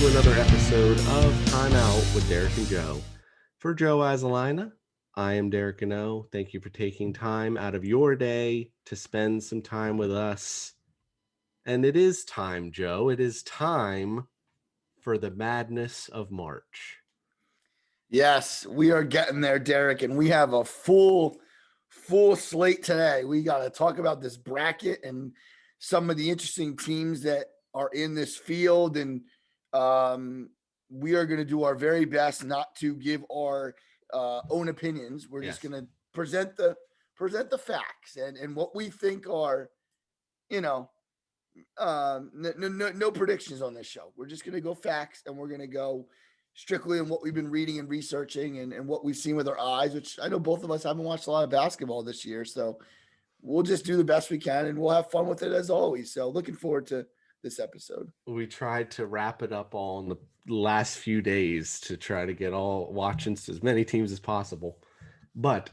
another episode of Time Out with Derek and Joe. For Joe Azalina, I am Derek and O. Thank you for taking time out of your day to spend some time with us. And it is time, Joe. It is time for the madness of March. Yes, we are getting there, Derek, and we have a full slate today. We got to talk about this bracket and some of the interesting teams that are in this field, and um, we are going to do our very best not to give our own opinions. We're just Yes. going to present the facts and what we think are, you know, no predictions on this show. We're just going to go facts, and we're going to go strictly on what we've been reading and researching and what we've seen with our eyes, which I know both of us haven't watched a lot of basketball this year. So we'll just do the best we can and we'll have fun with it as always. So looking forward to this episode. We tried to wrap it up all in the last few days to try to get all watching as many teams as possible. But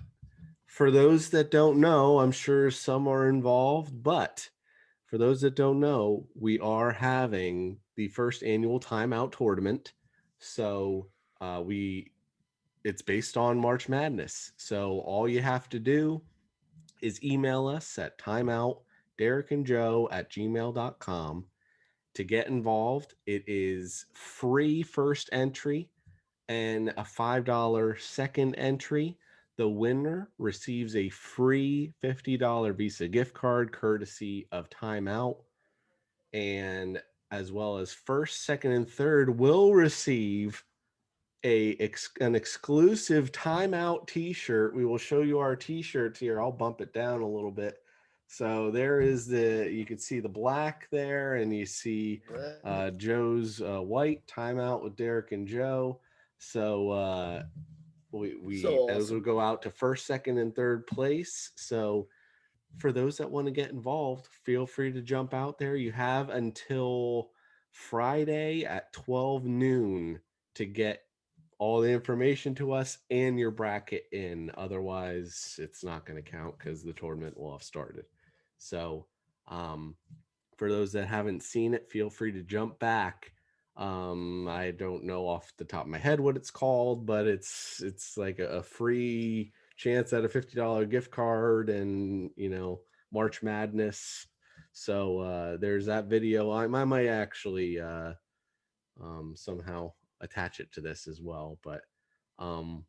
for those that don't know, I'm sure some are involved, but for those that don't know, we are having the first annual timeout tournament. So we it's based on March Madness. So all you have to do is email us at timeoutderekandjoe@gmail.com to get involved. It is free first entry and a $5 second entry. The winner receives a free $50 Visa gift card courtesy of Timeout. And as well as first, second, and third will receive an exclusive Timeout t-shirt. We will show you our t-shirts here. I'll bump it down a little bit. So there is you can see the black there, and you see Joe's white Timeout with Derek and Joe. So So those will awesome. go out to first, second, and third place. So for those that want to get involved, feel free to jump out there. You have until Friday at 12 noon to get all the information to us and your bracket in. Otherwise, it's not going to count because the tournament will have started. So, um, for those that haven't seen it, feel free to jump back. I don't know off the top of my head what it's called, but it's like a free chance at a $50 gift card and March Madness. So there's that video. I might actually somehow attach it to this as well. But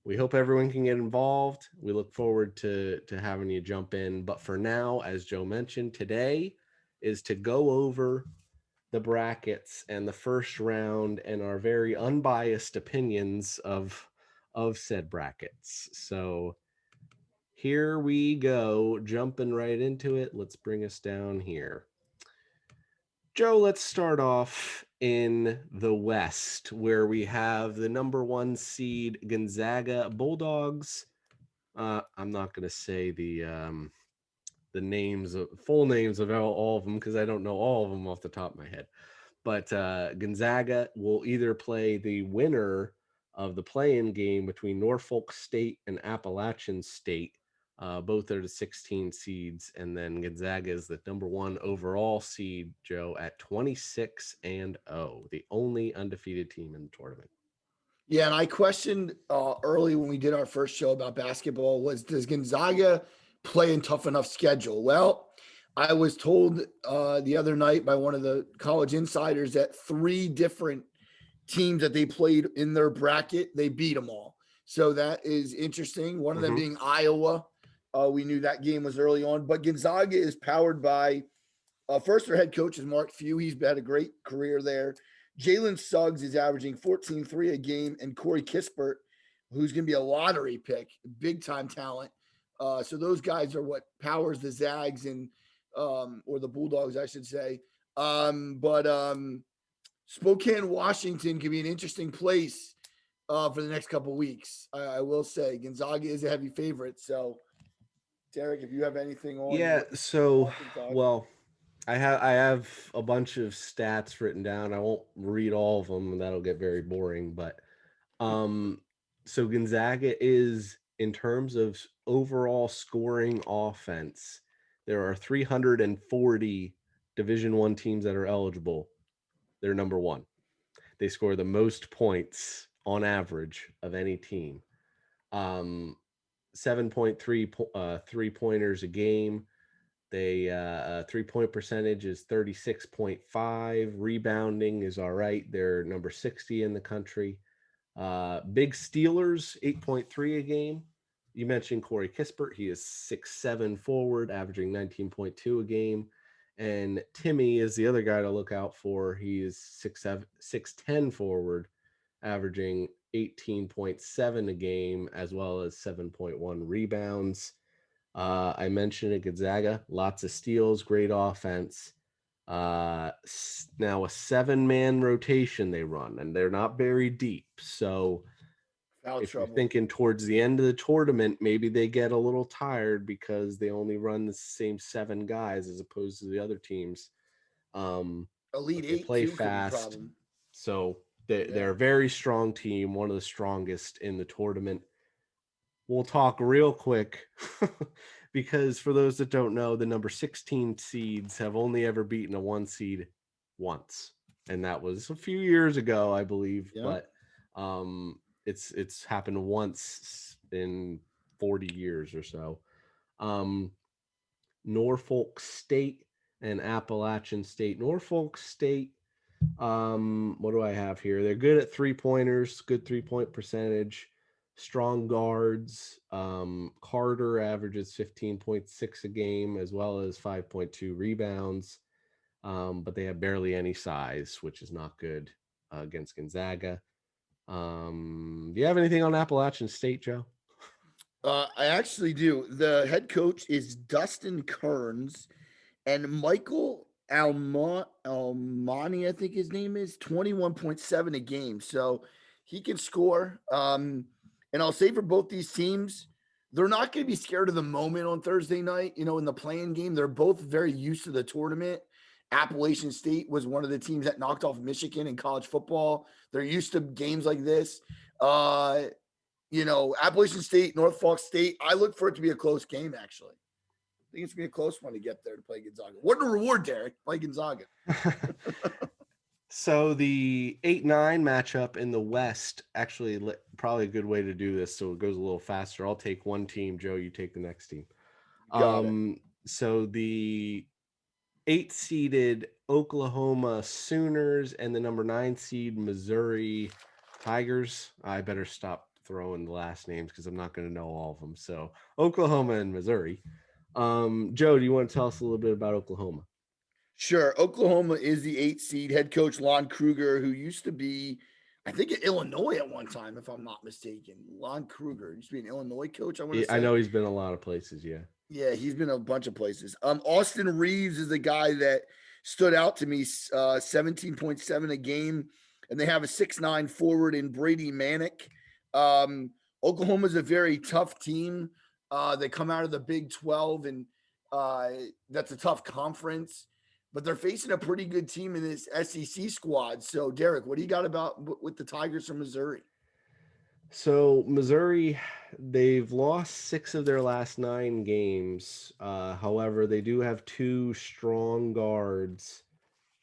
we hope everyone can get involved. We look forward to having you jump in. But for now, as Joe mentioned, today is to go over the brackets and the first round and our very unbiased opinions of said brackets. So here we go, jumping right into it. Let's bring us down here. Joe, let's start off in the West, where we have the number one seed Gonzaga Bulldogs. I'm not going to say the full names of all of them because I don't know all of them off the top of my head. But Gonzaga will either play the winner of the play-in game between Norfolk State and Appalachian State. Both are the 16 seeds, and then Gonzaga is the number one overall seed, Joe, at 26-0, the only undefeated team in the tournament. Yeah, and I questioned early when we did our first show about basketball was does Gonzaga play in tough enough schedule? Well, I was told the other night by one of the college insiders that three different teams that they played in their bracket, they beat them all. So that is interesting. One of them being Iowa. We knew that game was early on, but Gonzaga is powered by first, their head coach is Mark Few. He's had a great career there. Jalen Suggs is averaging 14-3 a game, and Corey Kispert, who's going to be a lottery pick, big time talent. So those guys are what powers the Zags and or the Bulldogs, I should say. But Spokane, Washington can be an interesting place for the next couple of weeks. I will say Gonzaga is a heavy favorite. So, Derek, if you have anything on, Yeah, so Gonzaga. well, I have a bunch of stats written down. I won't read all of them, and that'll get very boring. But um, so Gonzaga is in terms of overall scoring offense. There are 340 Division One teams that are eligible. They're number one. They score the most points on average of any team. 7.3 3-pointers a game. They 3-point percentage is 36.5. Rebounding is all right. They're number 60 in the country. Big Steelers, 8.3 a game. You mentioned Corey Kispert. He is 6'7" forward, averaging 19.2 a game. And Timmy is the other guy to look out for. He is 6'7", 6'10" forward, averaging 18.7 a game, as well as 7.1 rebounds. I mentioned at Gonzaga, lots of steals, great offense. Now a 7-man rotation they run, and they're not very deep. So Foul if you're trouble. thinking towards the end of the tournament, maybe they get a little tired because they only run the same 7 guys as opposed to the other teams. Elite But they Eight play too could be fast. problem. So they're a very strong team, one of the strongest in the tournament. We'll talk real quick because for those that don't know, the number 16 seeds have only ever beaten a 1 seed once. And that was a few years ago, I believe. Yeah. But it's happened once in 40 years or so. Norfolk State and Appalachian State. Norfolk State, what do I have here? They're good at 3-pointers, good 3-point percentage, strong guards. Carter averages 15.6 a game, as well as 5.2 rebounds. But they have barely any size, which is not good against Gonzaga. Do you have anything on Appalachian State, Joe? I actually do. The head coach is Dustin Kearns, and Michael Almani, I think his name is, 21.7 a game. So he can score. And I'll say for both these teams, they're not going to be scared of the moment on Thursday night. You know, in the playing game, they're both very used to the tournament. Appalachian State was one of the teams that knocked off Michigan in college football. They're used to games like this. You know, Appalachian State, Norfolk State, I look for it to be a close game, actually. I think it's going to be a close one to get there to play Gonzaga. What a reward, Derek, play Gonzaga. So the 8-9 matchup in the West, actually probably a good way to do this so it goes a little faster. I'll take one team, Joe, you take the next team. Got it. So the 8-seeded Oklahoma Sooners and the number 9 seed Missouri Tigers. I better stop throwing the last names because I'm not going to know all of them. So Oklahoma and Missouri. Joe, do you want to tell us a little bit about Oklahoma? Sure. Oklahoma is the 8 seed. Head coach Lon Kruger, who used to be, I think, at Illinois at one time, if I'm not mistaken. Lon Kruger used to be an Illinois coach, I want to say. I know he's been a lot of places, yeah. Yeah, he's been a bunch of places. Austin Reeves is the guy that stood out to me, 17.7 a game, and they have a 6'9" forward in Brady Manick. Oklahoma's a very tough team. They come out of the Big 12, and that's a tough conference, but they're facing a pretty good team in this SEC squad. So, Derek, what do you got about with the Tigers from Missouri? So Missouri, they've lost 6 of their last 9 games. However, they do have 2 strong guards,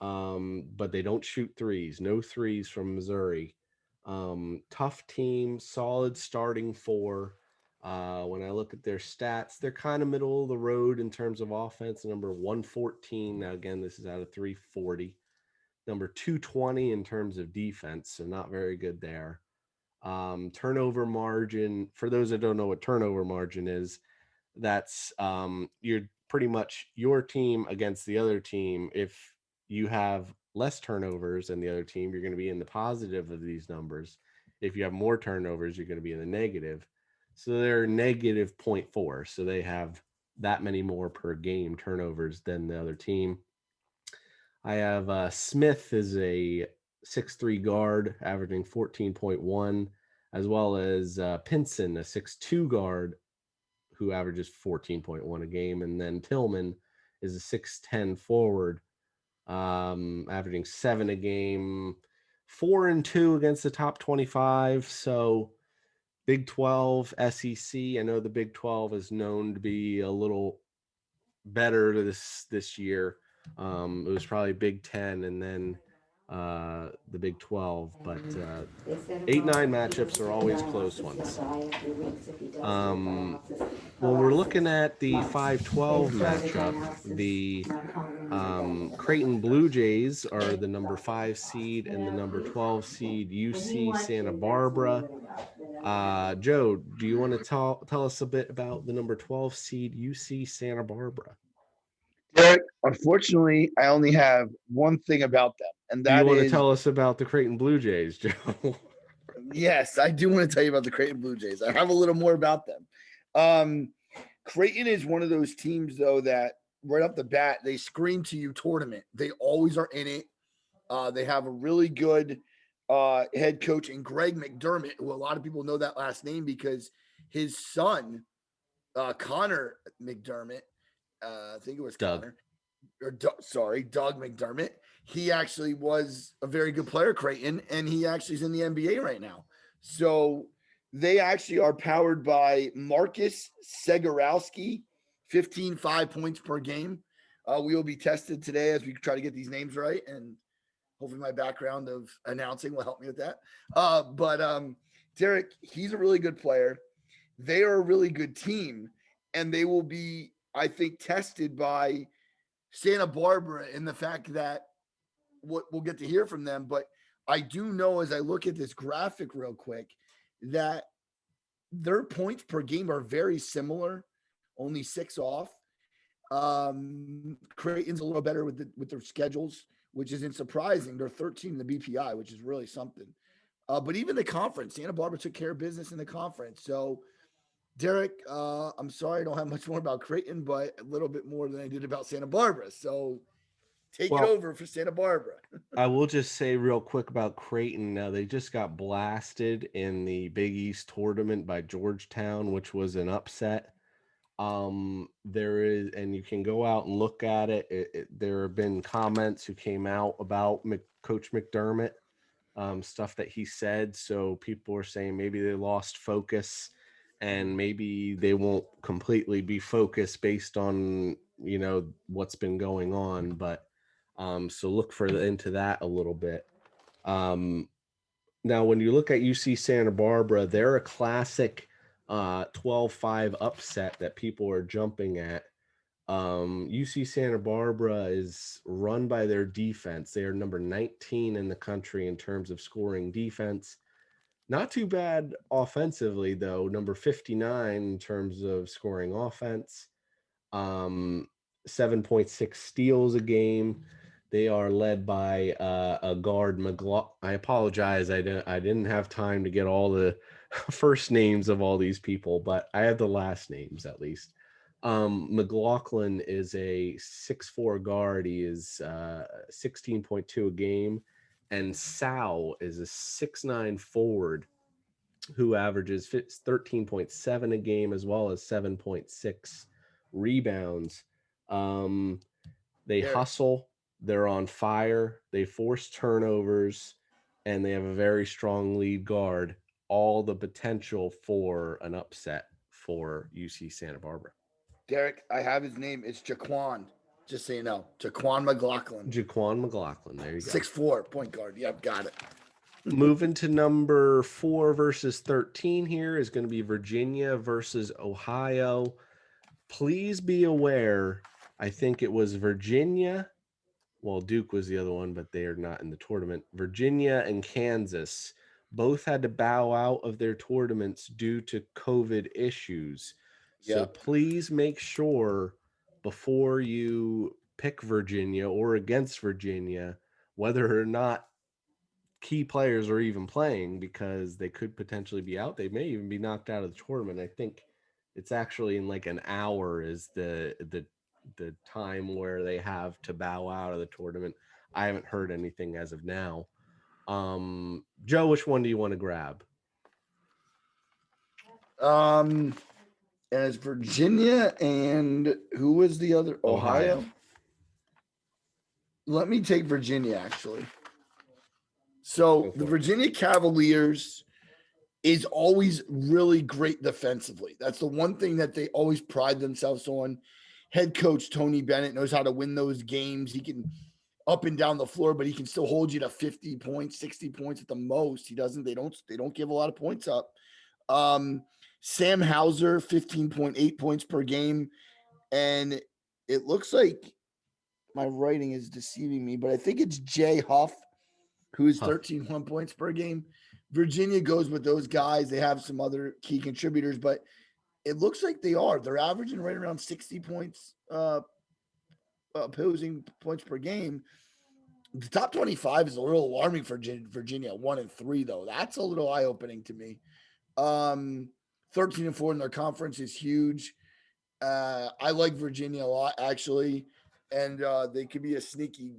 but they don't shoot threes. No threes from Missouri. Tough team, solid starting 4. When I look at their stats, they're kind of middle of the road in terms of offense. Number 114. Now, again, this is out of 340. Number 220 in terms of defense, so not very good there. Turnover margin, for those that don't know what turnover margin is, that's you're pretty much your team against the other team. If you have less turnovers than the other team, you're going to be in the positive of these numbers. If you have more turnovers, you're going to be in the negative. So they're negative 0.4. So they have that many more per game turnovers than the other team. I have Smith is a 6'3" guard, averaging 14.1, as well as Pinson, a 6'2" guard, who averages 14.1 a game. And then Tillman is a 6'10" forward, averaging 7 a game, 4-2 against the top 25. So Big 12, SEC. I know the Big 12 is known to be a little better this year. It was probably Big 10, and then the Big 12, but 8-9 matchups are always close ones. When we're looking at the 5-12 matchup, the Creighton Blue Jays are the number 5 seed and the number 12 seed UC Santa Barbara. Joe, do you want to tell us a bit about the number 12 seed UC Santa Barbara? Derek, unfortunately, I only have one thing about them, and Do you that want to is tell us about the Creighton Blue Jays, Joe? yes, I do want to tell you about the Creighton Blue Jays. I have a little more about them. Creighton is one of those teams, though, that right off the bat, they scream to you tournament. They always are in it. They have a really good head coach in Greg McDermott, who a lot of people know that last name because his son, Connor McDermott, I think it was Doug. Connor, or Doug McDermott. He actually was a very good player, Creighton, and he actually is in the NBA right now. So they actually are powered by Marcus Segorowski, 15.5 points per game. We will be tested today as we try to get these names right, and hopefully my background of announcing will help me with that. But Derek, he's a really good player. They are a really good team, and they will be, I think, tested by Santa Barbara in the fact that what we'll get to hear from them. But I do know as I look at this graphic real quick that their points per game are very similar, only 6 off. Creighton's a little better with their schedules, which isn't surprising. They're 13 in the BPI, which is really something. But even the conference, Santa Barbara took care of business in the conference. So, Derek, I'm sorry I don't have much more about Creighton, but a little bit more than I did about Santa Barbara. So, take it over for Santa Barbara. I will just say real quick about Creighton. Now they just got blasted in the Big East tournament by Georgetown, which was an upset. There is, and you can go out and look at it. There have been comments who came out about Coach McDermott, stuff that he said. So people are saying maybe they lost focus, and maybe they won't completely be focused based on what's been going on. But so look into that a little bit. Now, when you look at UC Santa Barbara, they're a classic 12-5 upset that people are jumping at. UC Santa Barbara is run by their defense. They are number 19 in the country in terms of scoring defense. Not too bad offensively, though. Number 59 in terms of scoring offense. 7.6 steals a game. They are led by a guard, I apologize. I didn't have time to get all the first names of all these people, but I have the last names at least. McLaughlin is a 6'4" guard. He is 16.2 a game. And Sal is a 6'9" forward who averages 13.7 a game as well as 7.6 rebounds. They hustle. They're on fire. They force turnovers, and they have a very strong lead guard. All the potential for an upset for UC Santa Barbara. Derek, I have his name. It's Jaquan. Just so you know, Jaquan McLaughlin. Jaquan McLaughlin. There you go. 6'4" point guard. Yep, got it. Moving to number 4 versus 13 here is going to be Virginia versus Ohio. Please be aware, I think it was Virginia. Well, Duke was the other one, but they are not in the tournament. Virginia and Kansas both had to bow out of their tournaments due to COVID issues. So please make sure before you pick Virginia or against Virginia, whether or not key players are even playing, because they could potentially be out. They may even be knocked out of the tournament. I think it's actually in like an hour is the time where they have to bow out of the tournament. I haven't heard anything as of now. Joe, which one do you want to grab? And it's Virginia, and who was the other? Ohio. Let me take Virginia, actually. So the Virginia Cavaliers is always really great defensively. That's the one thing that they always pride themselves on. Head coach Tony Bennett knows how to win those games. He can up and down the floor, but he can still hold you to 50 points, 60 points at the most. They don't give a lot of points up. Sam Hauser, 15.8 points per game. And it looks like my writing is deceiving me, but I think it's Jay Huff, who's 13 points per game. Virginia goes with those guys. They have some other key contributors, but it looks like they're averaging right around 60 points, opposing points per game. The top 25 is a little alarming for Virginia, 1-3 though. That's a little eye opening to me. 13-4 in their conference is huge. I like Virginia a lot actually, and they could be a sneaky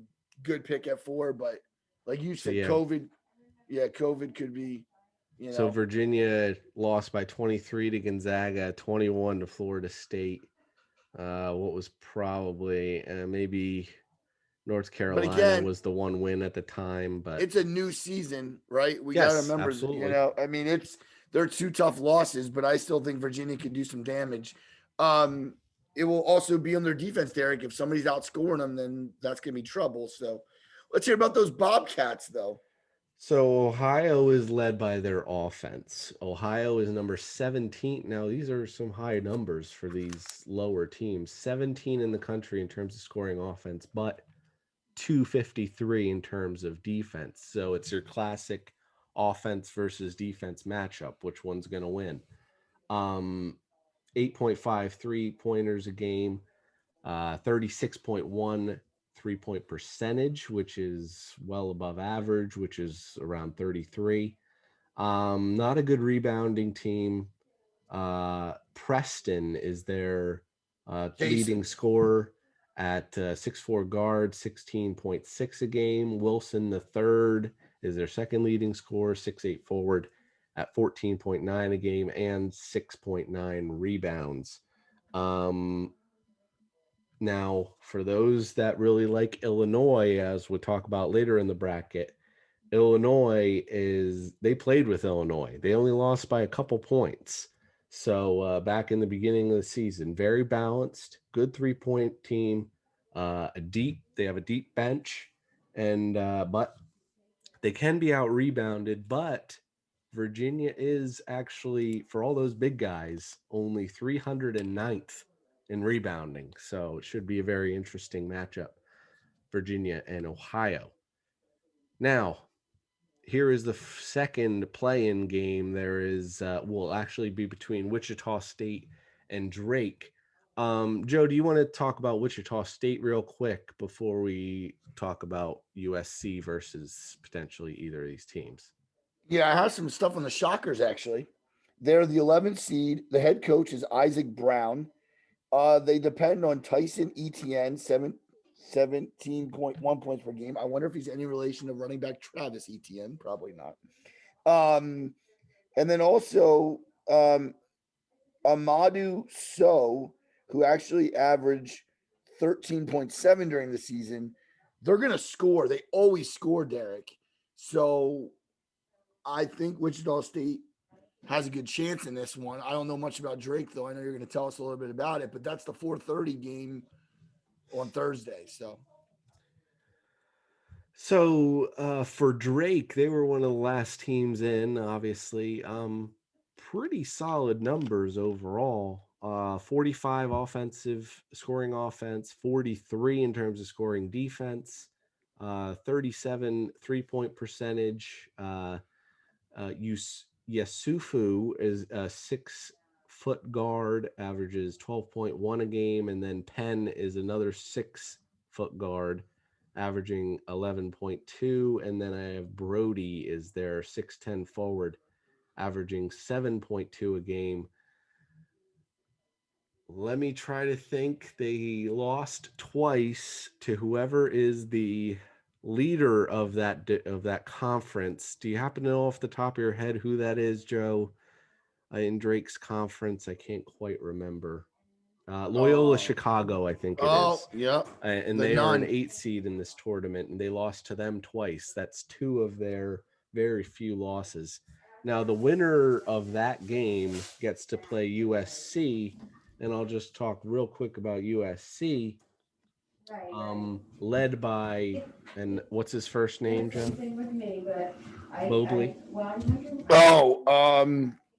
good pick at 4. But like you said, COVID could be. So Virginia lost by 23 to Gonzaga, 21 to Florida State. What was probably maybe North Carolina was the one win at the time, but it's a new season, right? We got to remember, absolutely. I mean, they're 2 tough losses, but I still think Virginia can do some damage. It will also be on their defense, Derek. If somebody's outscoring them, then that's going to be trouble. So let's hear about those Bobcats, though. So Ohio is led by their offense. Ohio is number 17. Now, these are some high numbers for these lower teams. 17 in the country in terms of scoring offense, but 253 in terms of defense. So it's your classic offense versus defense matchup. Which one's going to win? 8.5 3-pointers a game, 36.1 3-point percentage, which is well above average, which is around 33. Not a good rebounding team. Preston is their leading scorer at 6'4" guard, 16.6 a game. Wilson the third is their second leading scorer, 6'8" forward at 14.9 a game and 6.9 rebounds. Now, for those that really like Illinois, as we'll talk about later in the bracket, they played with Illinois. They only lost by a couple points. So back in the beginning of the season, very balanced, good 3-point team, they have a deep bench, and but they can be out rebounded. But Virginia is actually, for all those big guys, only 309th in rebounding. So it should be a very interesting matchup, Virginia and Ohio. Now, here is the second play-in game. There is will actually be between Wichita State and Drake. Joe, do you want to talk about Wichita State real quick before we talk about USC versus potentially either of these teams? Yeah, I have some stuff on the Shockers, actually. They're the 11th seed. The head coach is Isaac Brown. They depend on Tyson Etienne, 17.1 points per game. I wonder if he's any relation to running back Travis Etienne. Probably not. And then also Amadou Sow, who actually averaged 13.7 during the season. They're going to score. They always score, Derek. So I think Wichita State has a good chance in this one. I don't know much about Drake, though. I know you're going to tell us a little bit about it, but that's the 4:30 game on Thursday. So for Drake, they were one of the last teams in, obviously. Pretty solid numbers overall. 45 offensive scoring offense, 43 in terms of scoring defense, 37 3-point percentage. Yusufu is a 6-foot guard, averages 12.1 a game, and then Penn is another 6-foot guard, averaging 11.2, and then I have Brody is their 6'10" forward, averaging 7.2 a game. Let me try to think. They lost twice to whoever is the leader of that conference. Do you happen to know off the top of your head who that is, Joe? In Drake's conference, I can't quite remember. Loyola Chicago, I think it is. Oh, yeah. And they are an 8 seed in this tournament, and they lost to them twice. That's 2 of their very few losses. Now, the winner of that game gets to play USC, and I'll just talk real quick about USC. led by, and what's his first name, Joe? Mobley. Oh,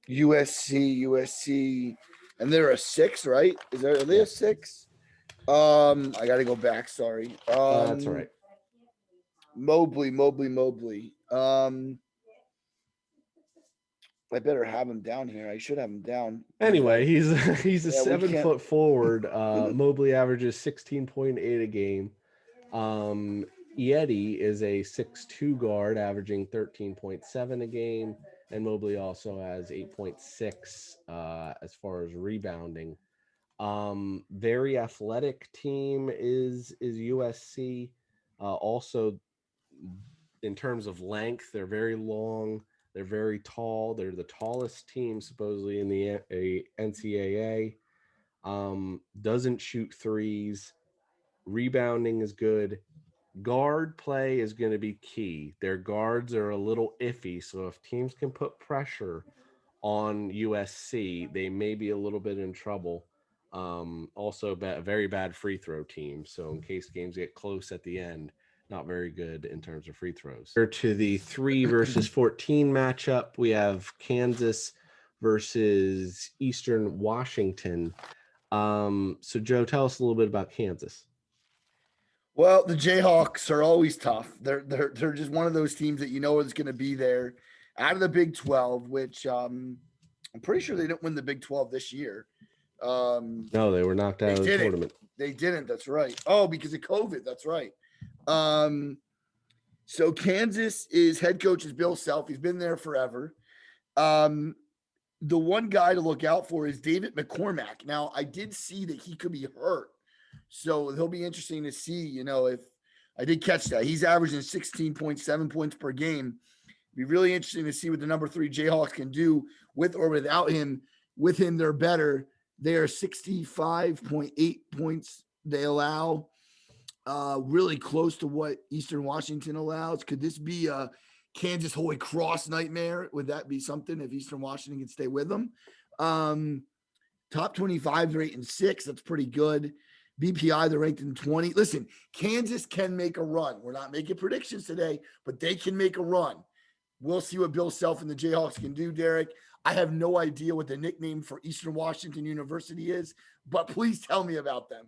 USC, and they're a 6, right? Are they a Yes. 6? I got to go back. Sorry. That's all right. Mobley. I better have him down here. I should have him down. Anyway, he's a Yeah, we 7 foot forward. Mobley averages 16.8 a game. Yeti is a 6'2" guard, averaging 13.7 a game, and Mobley also has 8.6 as far as rebounding. Very athletic team is USC. Also, in terms of length, they're very long. They're very tall. They're the tallest team supposedly in the NCAA. Doesn't shoot threes. Rebounding is good. Guard play is going to be key. Their guards are a little iffy, so if teams can put pressure on USC, they may be a little bit in trouble. Also, a very bad free throw team. So in case games get close at the end, not very good in terms of free throws. To the 3 versus 14 matchup, we have Kansas versus Eastern Washington. So Joe, tell us a little bit about Kansas. Well, the Jayhawks are always tough. They're just one of those teams that you know is going to be there out of the Big 12, which I'm pretty sure they didn't win the Big 12 this year. No, they were knocked out of the tournament. They didn't. That's right. Oh, because of COVID. That's right. So Kansas is head coach is Bill Self. He's been there forever. The one guy to look out for is David McCormack. Now, I did see that he could be hurt. So he'll be interesting to see, if I did catch that. He's averaging 16.7 points per game. Be really interesting to see what the number 3 Jayhawks can do with or without him. With him, they're better. They are 65.8 points they allow. Really close to what Eastern Washington allows. Could this be a Kansas Holy Cross nightmare? Would that be something if Eastern Washington can stay with them? Top 25, they're 8-6. That's pretty good. BPI, they're ranked in 20. Listen, Kansas can make a run. We're not making predictions today, but they can make a run. We'll see what Bill Self and the Jayhawks can do, Derek. I have no idea what the nickname for Eastern Washington University is, but please tell me about them.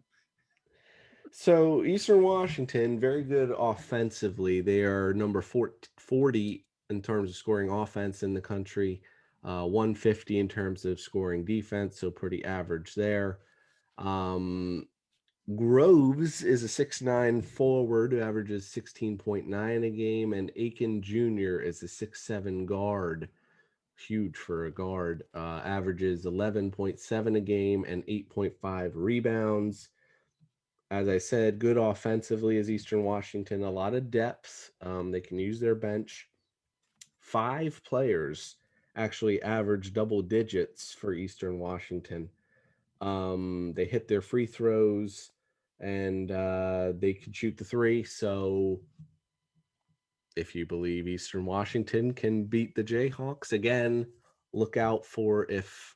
So Eastern Washington, very good offensively. They are number 40 in terms of scoring offense in the country, 150 in terms of scoring defense, so pretty average there. Groves is a 6'9" forward who averages 16.9 a game, and Aiken Jr. is a 6'7" guard, huge for a guard, averages 11.7 a game and 8.5 rebounds. As I said, good offensively is Eastern Washington, a lot of depth. They can use their bench. 5 players actually average double digits for Eastern Washington. They hit their free throws and they can shoot the 3. So if you believe Eastern Washington can beat the Jayhawks, again, look out for if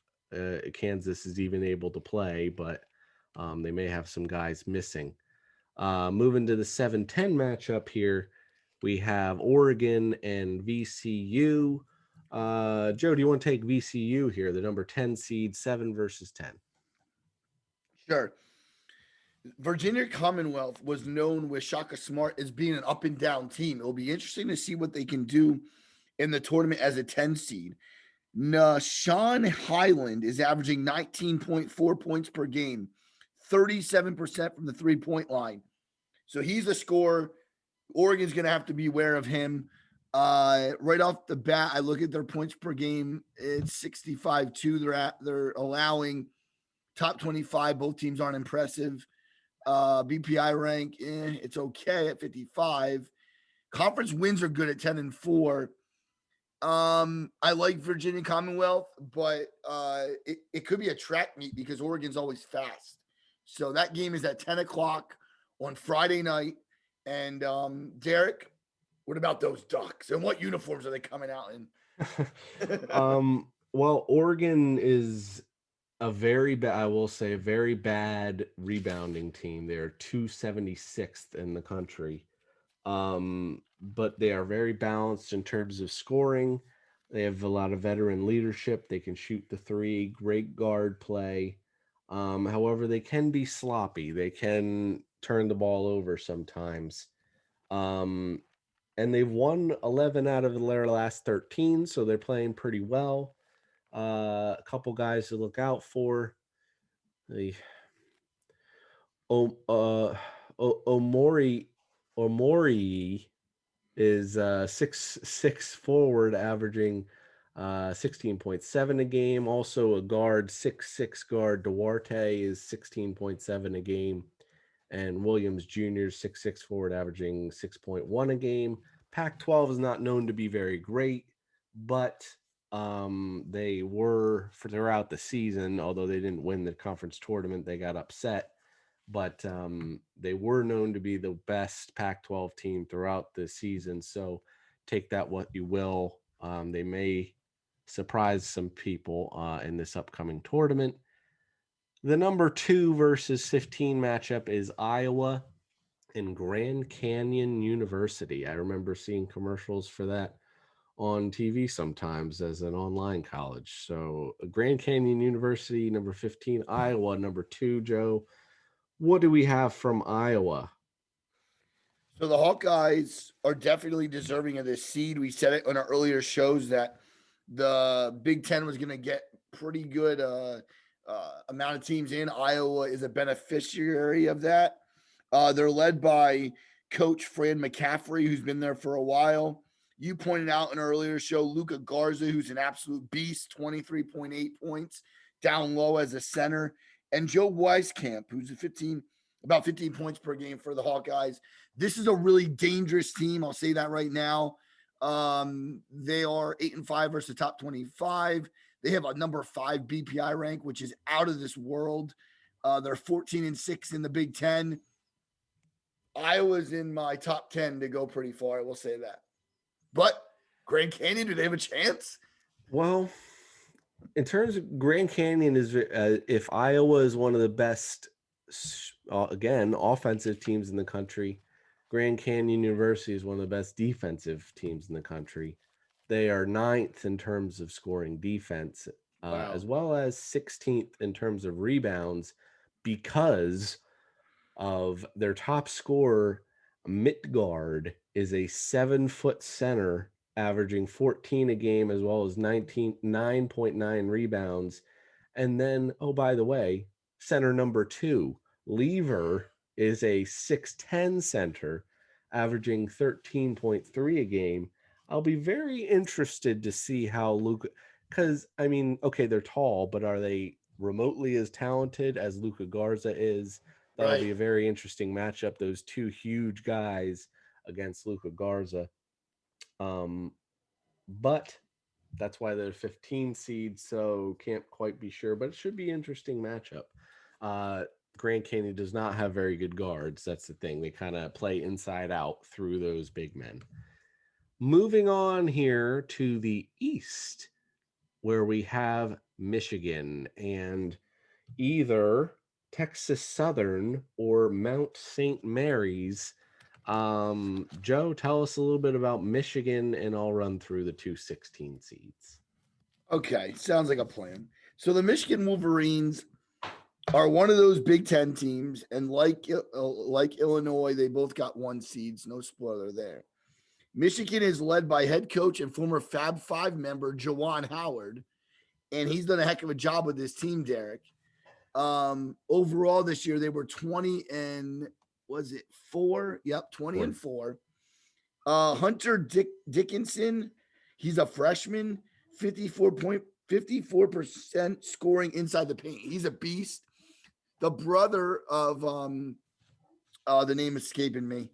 Kansas is even able to play, but they may have some guys missing. Moving to the 7-10 matchup here, we have Oregon and VCU. Joe, do you want to take VCU here, the number 10 seed, 7 versus 10? Sure. Virginia Commonwealth was known with Shaka Smart as being an up and down team. It'll be interesting to see what they can do in the tournament as a 10 seed. Sean Highland is averaging 19.4 points per game, 37% from the 3-point line. So he's a scorer. Oregon's going to have to be aware of him. Right off the bat, I look at their points per game. It's 65-2. They're allowing top 25. Both teams aren't impressive. BPI rank, it's okay at 55. Conference wins are good at 10-4. I like Virginia Commonwealth, but it could be a track meet because Oregon's always fast. So that game is at 10 o'clock on Friday night. And Derek, what about those Ducks? And what uniforms are they coming out in? Well, Oregon is a very bad, I will say, a very bad rebounding team. They're 276th in the country. But they are very balanced in terms of scoring. They have a lot of veteran leadership. They can shoot the three, great guard play. However, they can be sloppy. They can turn the ball over sometimes. Um, and they've won 11 out of their last 13, so they're playing pretty well. A couple guys to look out for. The o, Omori Omori is 6'6" forward, averaging 16.7 a game. Also a guard, 6'6" guard. Duarte is 16.7 a game. And Williams Jr. 6'6" forward, averaging 6.1 a game. Pac-12 is not known to be very great, but they were for throughout the season, although they didn't win the conference tournament, they got upset. But they were known to be the best Pac-12 team throughout the season. So take that what you will. They may surprise some people in this upcoming tournament. The number 2 versus 15 matchup is Iowa and Grand Canyon University. I remember seeing commercials for that on TV sometimes as an online college. So Grand Canyon University, number 15, Iowa, number 2, Joe. What do we have from Iowa? So the Hawkeyes are definitely deserving of this seed. We said it on our earlier shows that the Big Ten was going to get pretty good amount of teams in. Iowa is a beneficiary of that. They're led by Coach Fran McCaffrey, who's been there for a while. You pointed out in an earlier show, Luka Garza, who's an absolute beast, 23.8 points down low as a center, and Joe Weiskamp, who's about 15 points per game for the Hawkeyes. This is a really dangerous team. I'll say that right now. They are 8-5 versus the top 25. They have a number 5 BPI rank, which is out of this world. They're 14-6 in the Big Ten. Iowa's in my top 10 to go pretty far. I will say that. But Grand Canyon, do they have a chance? Well, in terms of Grand Canyon, is if Iowa is one of the best, again, offensive teams in the country, Grand Canyon University is one of the best defensive teams in the country. They are 9th in terms of scoring defense, Wow. as well as 16th in terms of rebounds, because of their top scorer, Midtgaard, is a 7-foot center averaging 14 a game, as well as 9.9 rebounds. And then, oh, by the way, center number 2, Lever, is a 6'10" center averaging 13.3 a game. I'll be very interested to see how Luka, because I mean, okay, they're tall, but are they remotely as talented as Luka Garza is? That'll be a very interesting matchup. Those two huge guys against Luka Garza. But that's why they're 15 seed, so can't quite be sure, but it should be an interesting matchup. Grand Canyon does not have very good guards. That's the thing. They kind of play inside out through those big men. Moving on here to the East, where we have Michigan and either Texas Southern or Mount St. Mary's. Joe, tell us a little bit about Michigan, and I'll run through the 2 16 seeds. Okay, sounds like a plan. So the Michigan Wolverines are one of those Big Ten teams, and like Illinois, they both got 1 seeds. No spoiler there. Michigan is led by head coach and former Fab Five member Juwan Howard, and he's done a heck of a job with this team, Derek. Overall this year they were 20 and was it 4? Yep, 20 and 4. Hunter Dickinson, he's a freshman, 54% scoring inside the paint. He's a beast. The brother of the name escaping me.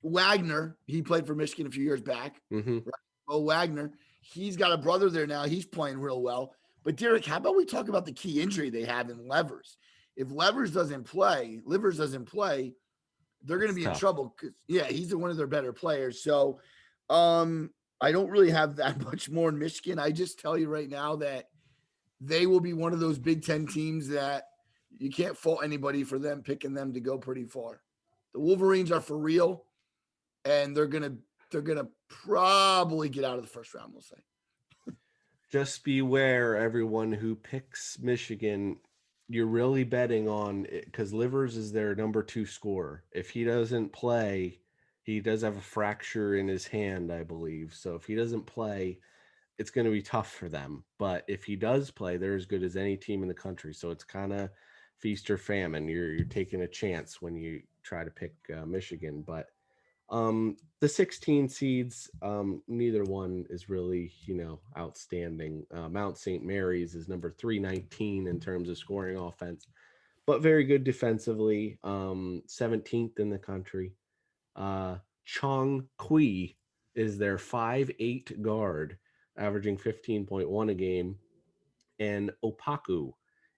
Wagner, he played for Michigan a few years back. Mm-hmm. Right? Oh, Wagner, he's got a brother there now. He's playing real well. But Derek, how about we talk about the key injury they have in Levers? If Livers doesn't play, they're going to be in trouble. Yeah, he's one of their better players. So I don't really have that much more in Michigan. I just tell you right now that they will be one of those Big Ten teams that you can't fault anybody for them picking them to go pretty far. The Wolverines are for real, and they're gonna probably get out of the first round. We'll say. Just beware, everyone who picks Michigan. You're really betting on it because Livers is their number 2 scorer. If he doesn't play, he does have a fracture in his hand, I believe. So if he doesn't play, it's going to be tough for them. But if he does play, they're as good as any team in the country. So it's kind of feast or famine. You're taking a chance when you try to pick Michigan. But the 16 seeds, neither one is really, outstanding. Mount St. Mary's is number 319 in terms of scoring offense, but very good defensively. 17th in the country. Chong Kui is their 5'8" guard, averaging 15.1 a game. And Opaku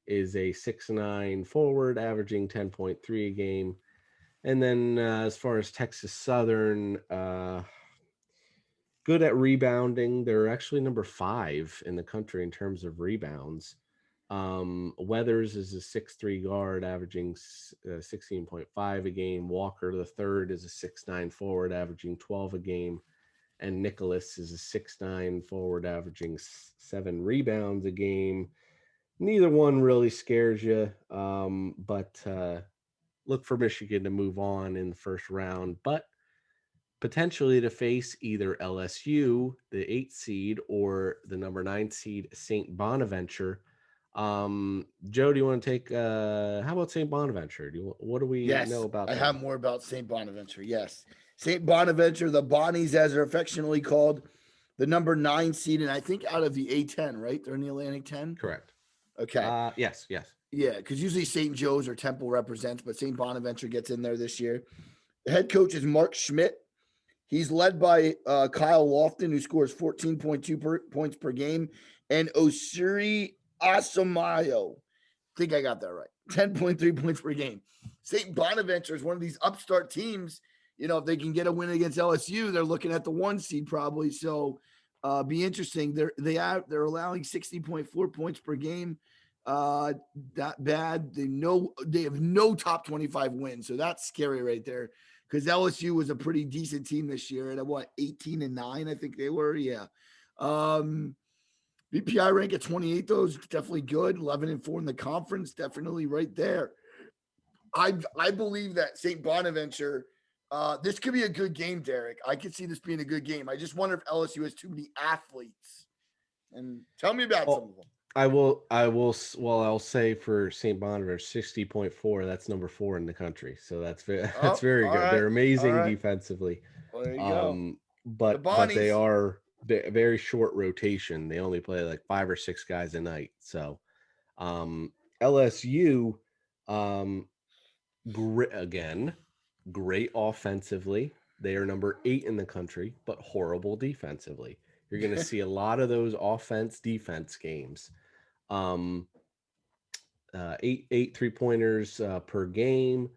is a 6'9" forward, averaging 10.3 a game. And then as far as Texas Southern, good at rebounding. They're actually number 5 in the country in terms of rebounds. Weathers is a 6'3" guard, averaging 16.5 a game. Walker the third is a 6'9" forward, averaging 12 a game. And Nicholas is a 6'9" forward, averaging 7 rebounds a game. Neither one really scares you, but look for Michigan to move on in the first round, but potentially to face either LSU, the 8th seed, or the number 9 seed, St. Bonaventure. Joe, do you want to take? How about St. Bonaventure? What do we know about? I them? have more about St. Bonaventure. Yes, St. Bonaventure, the Bonnies, as they're affectionately called, the number 9 seed, and I think out of the A10, right? They're in the Atlantic 10. Correct. Okay. Yes. Yeah, because usually St. Joe's or Temple represents, but St. Bonaventure gets in there this year. The head coach is Mark Schmidt. He's led by Kyle Lofton, who scores 14.2 points per game, and Osiri Asamayo. I think I got that right. 10.3 points per game. St. Bonaventure is one of these upstart teams. If they can get a win against LSU, they're looking at the 1 seed probably. So be interesting. They're allowing 60.4 points per game. That bad. They have no top 25 wins. So that's scary right there. Because LSU was a pretty decent team this year at 18-9, I think they were. Yeah. BPI rank at 28, though, is definitely good. 11-4 in the conference, definitely right there. I believe that St. Bonaventure, this could be a good game, Derek. I could see this being a good game. I just wonder if LSU has too many athletes. And tell me about some of them. I'll say for St. Bonaventure, 60.4, that's number 4 in the country. So that's very good. Right. They're amazing defensively. Well, there you go. But they are very short rotation. They only play like 5 or 6 guys a night. So LSU, great offensively. They are number 8 in the country, but horrible defensively. You're going to see a lot of those offense-defense games. 8 3-pointers per game.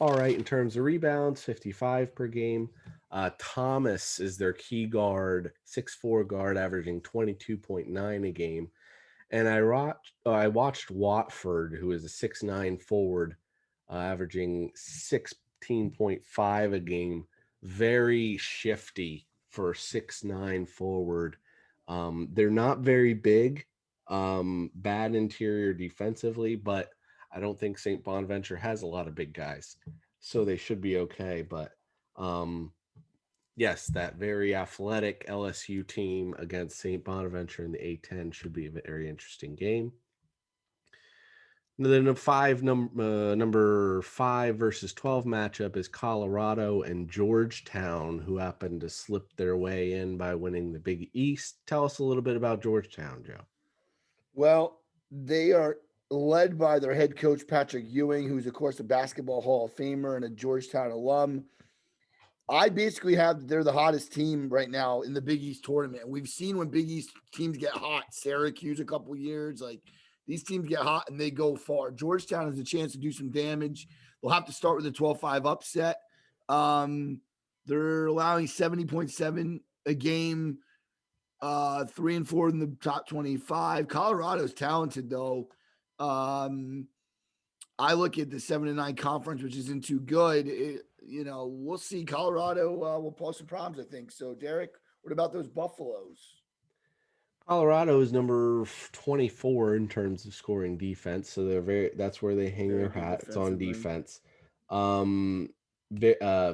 All right, in terms of rebounds, 55 per game. Thomas is their key guard, 6'4" guard, averaging 22.9 a game. And I watched Watford, who is a 6'9" forward, averaging 16.5 a game. Very shifty for 6'9" forward. They're not very big. Bad interior defensively, but I don't think St. Bonaventure has a lot of big guys, so they should be okay. But yes, that very athletic LSU team against St. Bonaventure in the A10 should be a very interesting game. Then number 5 versus 12 matchup is Colorado and Georgetown, who happened to slip their way in by winning the Big East. Tell us a little bit about Georgetown, Joe. Well, they are led by their head coach, Patrick Ewing, who's, of course, a basketball Hall of Famer and a Georgetown alum. I basically have they're the hottest team right now in the Big East tournament. We've seen when Big East teams get hot, Syracuse a couple years, like these teams get hot and they go far. Georgetown has a chance to do some damage. They'll have to start with a 12-5 upset. They're allowing 70.7 a game. 3 and 4 in the top 25. Colorado's talented though. Um, I look at the 7-9 conference, which isn't too good. We'll see. Colorado will pose some problems, I think. So, Derek, what about those Buffaloes? Colorado is number 24 in terms of scoring defense, so that's where they hang Very their good hat. It's on defensively. defense.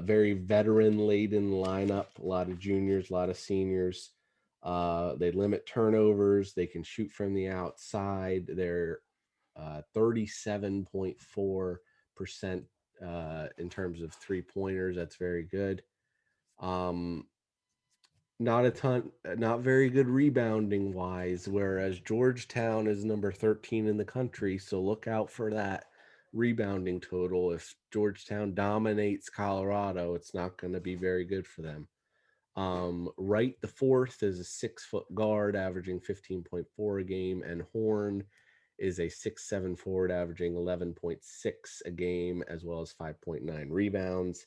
Very veteran laden lineup, a lot of juniors, a lot of seniors. They limit turnovers, they can shoot from the outside. They're 37.4% in terms of three-pointers. That's very good. Um, not very good rebounding wise, whereas Georgetown is number 13 in the country. So look out for that rebounding total. If Georgetown dominates Colorado, it's not going to be very good for them. Wright the fourth is a 6-foot guard averaging 15.4 a game, and Horn is a 6'7" forward averaging 11.6 a game, as well as 5.9 rebounds.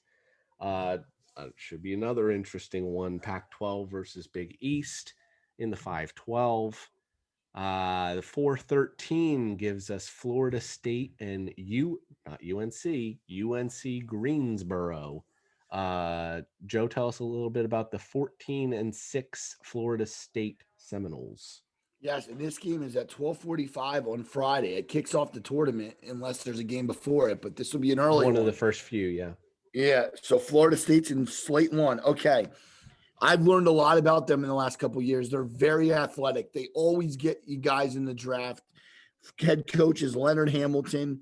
Should be another interesting one. Pac-12 versus Big East in the 5-12. The 4-13 gives us Florida State and not UNC Greensboro. Joe, tell us a little bit about the 14-6 Florida State Seminoles. Yes, and this game is at 12:45 on Friday. It kicks off the tournament unless there's a game before it, but this will be an early One one. of the first few, yeah. Yeah, so Florida State's in slate one. Okay. I've learned a lot about them in the last couple of years. They're very athletic. They always get you guys in the draft. Head coach is Leonard Hamilton,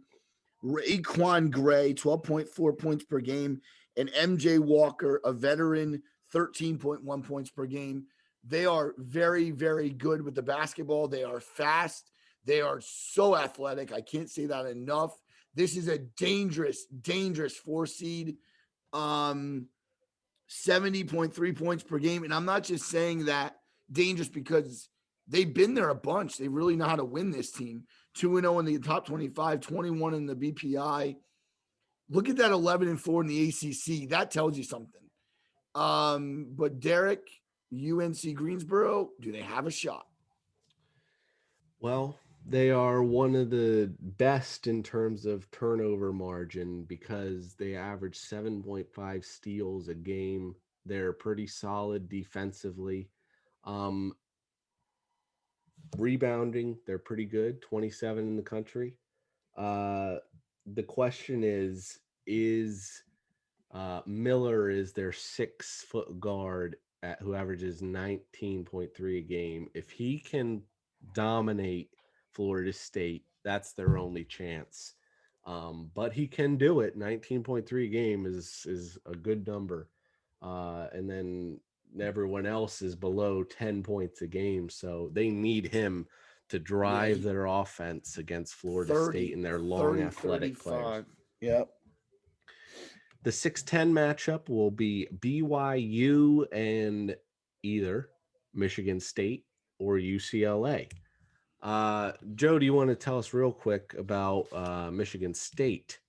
Raekwon Gray, 12.4 points per game, and MJ Walker, a veteran, 13.1 points per game. They are very, very good with the basketball. They are fast. They are so athletic. I can't say that enough. This is a dangerous, dangerous 4 seed. 70.3 points per game. And I'm not just saying that dangerous because they've been there a bunch. They really know how to win this team. 2-0 in the top 25, 21 in the BPI. Look at that 11-4 in the ACC. That tells you something. But Derek, UNC Greensboro, do they have a shot? Well, they are one of the best in terms of turnover margin because they average 7.5 steals a game. They're pretty solid defensively. Um, Rebounding, they're pretty good, 27 in the country. Uh, the question is Miller is their 6-foot guard who averages 19.3 a game. If he can dominate Florida State, that's their only chance. But he can do it. 19.3 game is a good number. And then everyone else is below 10 points a game. So they need him to Yeah, drive their offense against Florida 30, State and their long 30, athletic players. 35. Yep. The 6-10 matchup will be BYU and either Michigan State or UCLA. Joe, do you want to tell us real quick about Michigan State?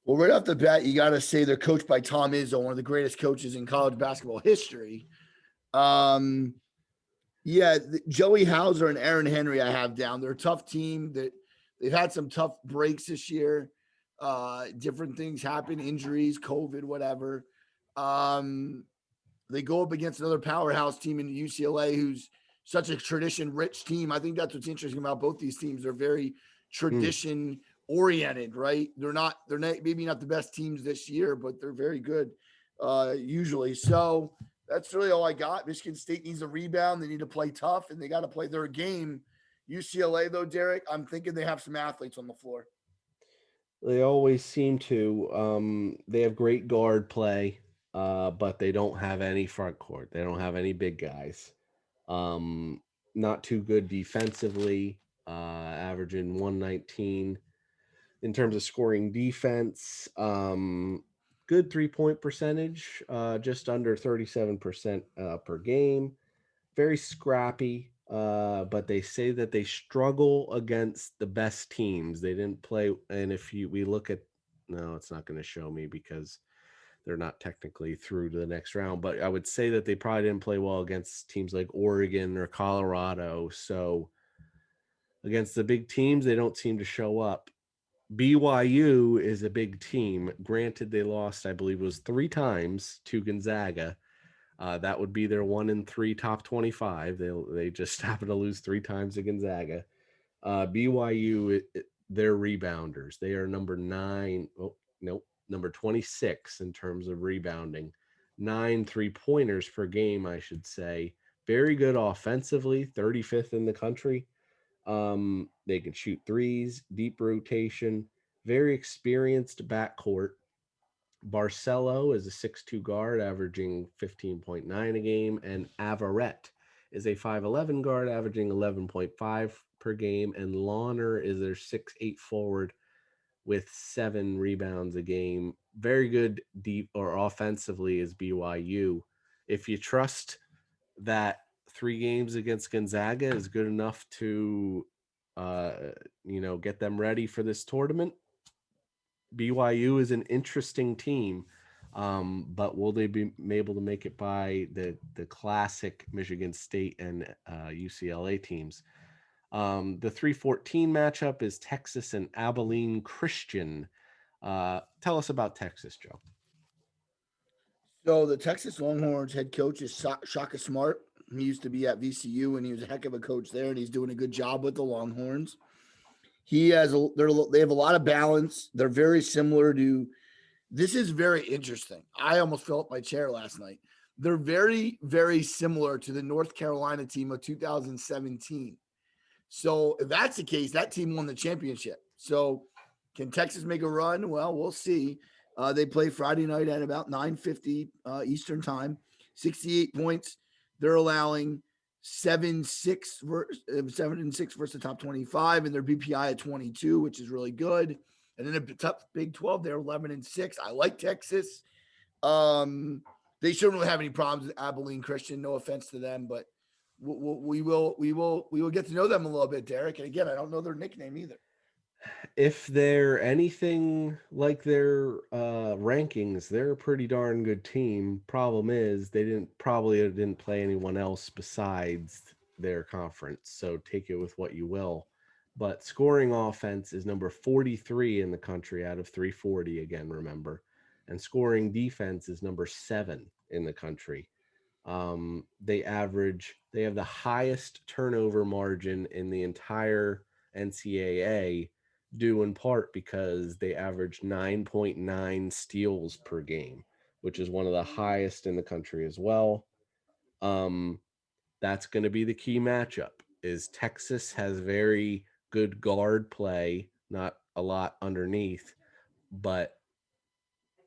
Well, right off the bat, you got to say they're coached by Tom Izzo, one of the greatest coaches in college basketball history. Yeah, Joey Hauser and Aaron Henry, I have down. They're a tough team. That they've had some tough breaks this year. Different things happen, injuries, COVID, whatever. They go up against another powerhouse team in UCLA, who's such a tradition-rich team. I think that's what's interesting about both these teams. They're very tradition-oriented, right? They're not maybe not the best teams this year, but they're very good usually. So that's really all I got. Michigan State needs a rebound. They need to play tough, and they got to play their game. UCLA, though, Derek, I'm thinking they have some athletes on the floor. They always seem to. They have great guard play, but they don't have any front court. They don't have any big guys. Not too good defensively, averaging 119 in terms of scoring defense. Good 3-point percentage, just under 37% per game. Very scrappy, but they say that they struggle against the best teams. They didn't play, and if we look at, no, it's not going to show me because they're not technically through to the next round, but I would say that they probably didn't play well against teams like Oregon or Colorado. So against the big teams, they don't seem to show up. BYU is a big team. Granted, they lost, I believe, it was 3 times to Gonzaga. That would be their 1-3 top 25. They just happened to lose 3 times to Gonzaga. BYU, they're rebounders. They are number 9. Oh, nope, number 26 in terms of rebounding. 9 3-pointers per game, I should say. Very good offensively, 35th in the country. They can shoot threes, deep rotation, very experienced backcourt. Barcelo is a 6'2 guard, averaging 15.9 a game, and Averett is a 5'11 guard, averaging 11.5 per game, and Lawner is their 6'8 forward with 7 rebounds a game. Very good deep or offensively is BYU. If you trust that 3 games against Gonzaga is good enough to uh get them ready for this tournament, BYU is an interesting team. But will they be able to make it by the classic Michigan State and UCLA teams? The 314 matchup is Texas and Abilene Christian. Tell us about Texas, Joe. So the Texas Longhorns head coach is Shaka Smart. He used to be at VCU, and he was a heck of a coach there, and he's doing a good job with the Longhorns. They have a lot of balance. They're very similar to. This is very interesting. I almost fell off my chair last night. They're very, very similar to the North Carolina team of 2017. So if that's the case, that team won the championship. So can Texas make a run? Well, we'll see. They play Friday night at about 9:50 Eastern time. 68 points. They're allowing 7-6 versus the top 25, and their BPI at 22, which is really good. And then the top Big 12, they're 11-6. I like Texas. They shouldn't really have any problems with Abilene Christian. No offense to them, but we will get to know them a little bit, Derek. And again, I don't know their nickname either. If they're anything like their rankings, they're a pretty darn good team. Problem is, they didn't play anyone else besides their conference. So take it with what you will. But scoring offense is number 43 in the country out of 340 again, remember. And scoring defense is number 7 in the country. They have the highest turnover margin in the entire NCAA, due in part because they average 9.9 steals per game, which is one of the highest in the country as well. Um, that's going to be the key matchup. Is Texas has very good guard play, not a lot underneath, but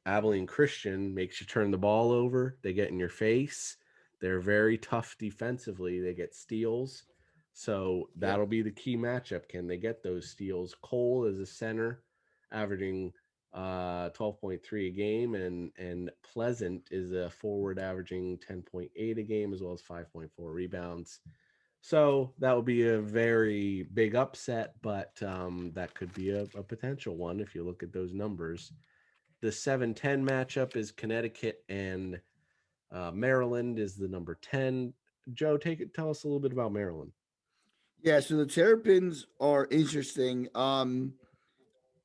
Abilene Christian makes you turn the ball over. They get in your face. They're very tough defensively. They get steals. So Yep. that'll be the key matchup. Can they get those steals? Cole is a center, averaging 12.3 a game, and Pleasant is a forward averaging 10.8 a game, as well as 5.4 rebounds. So that would be a very big upset, but that could be a potential one if you look at those numbers. The 7-10 matchup is Connecticut and Maryland is the number 10. Joe, tell us a little bit about Maryland. Yeah, so the Terrapins are interesting. I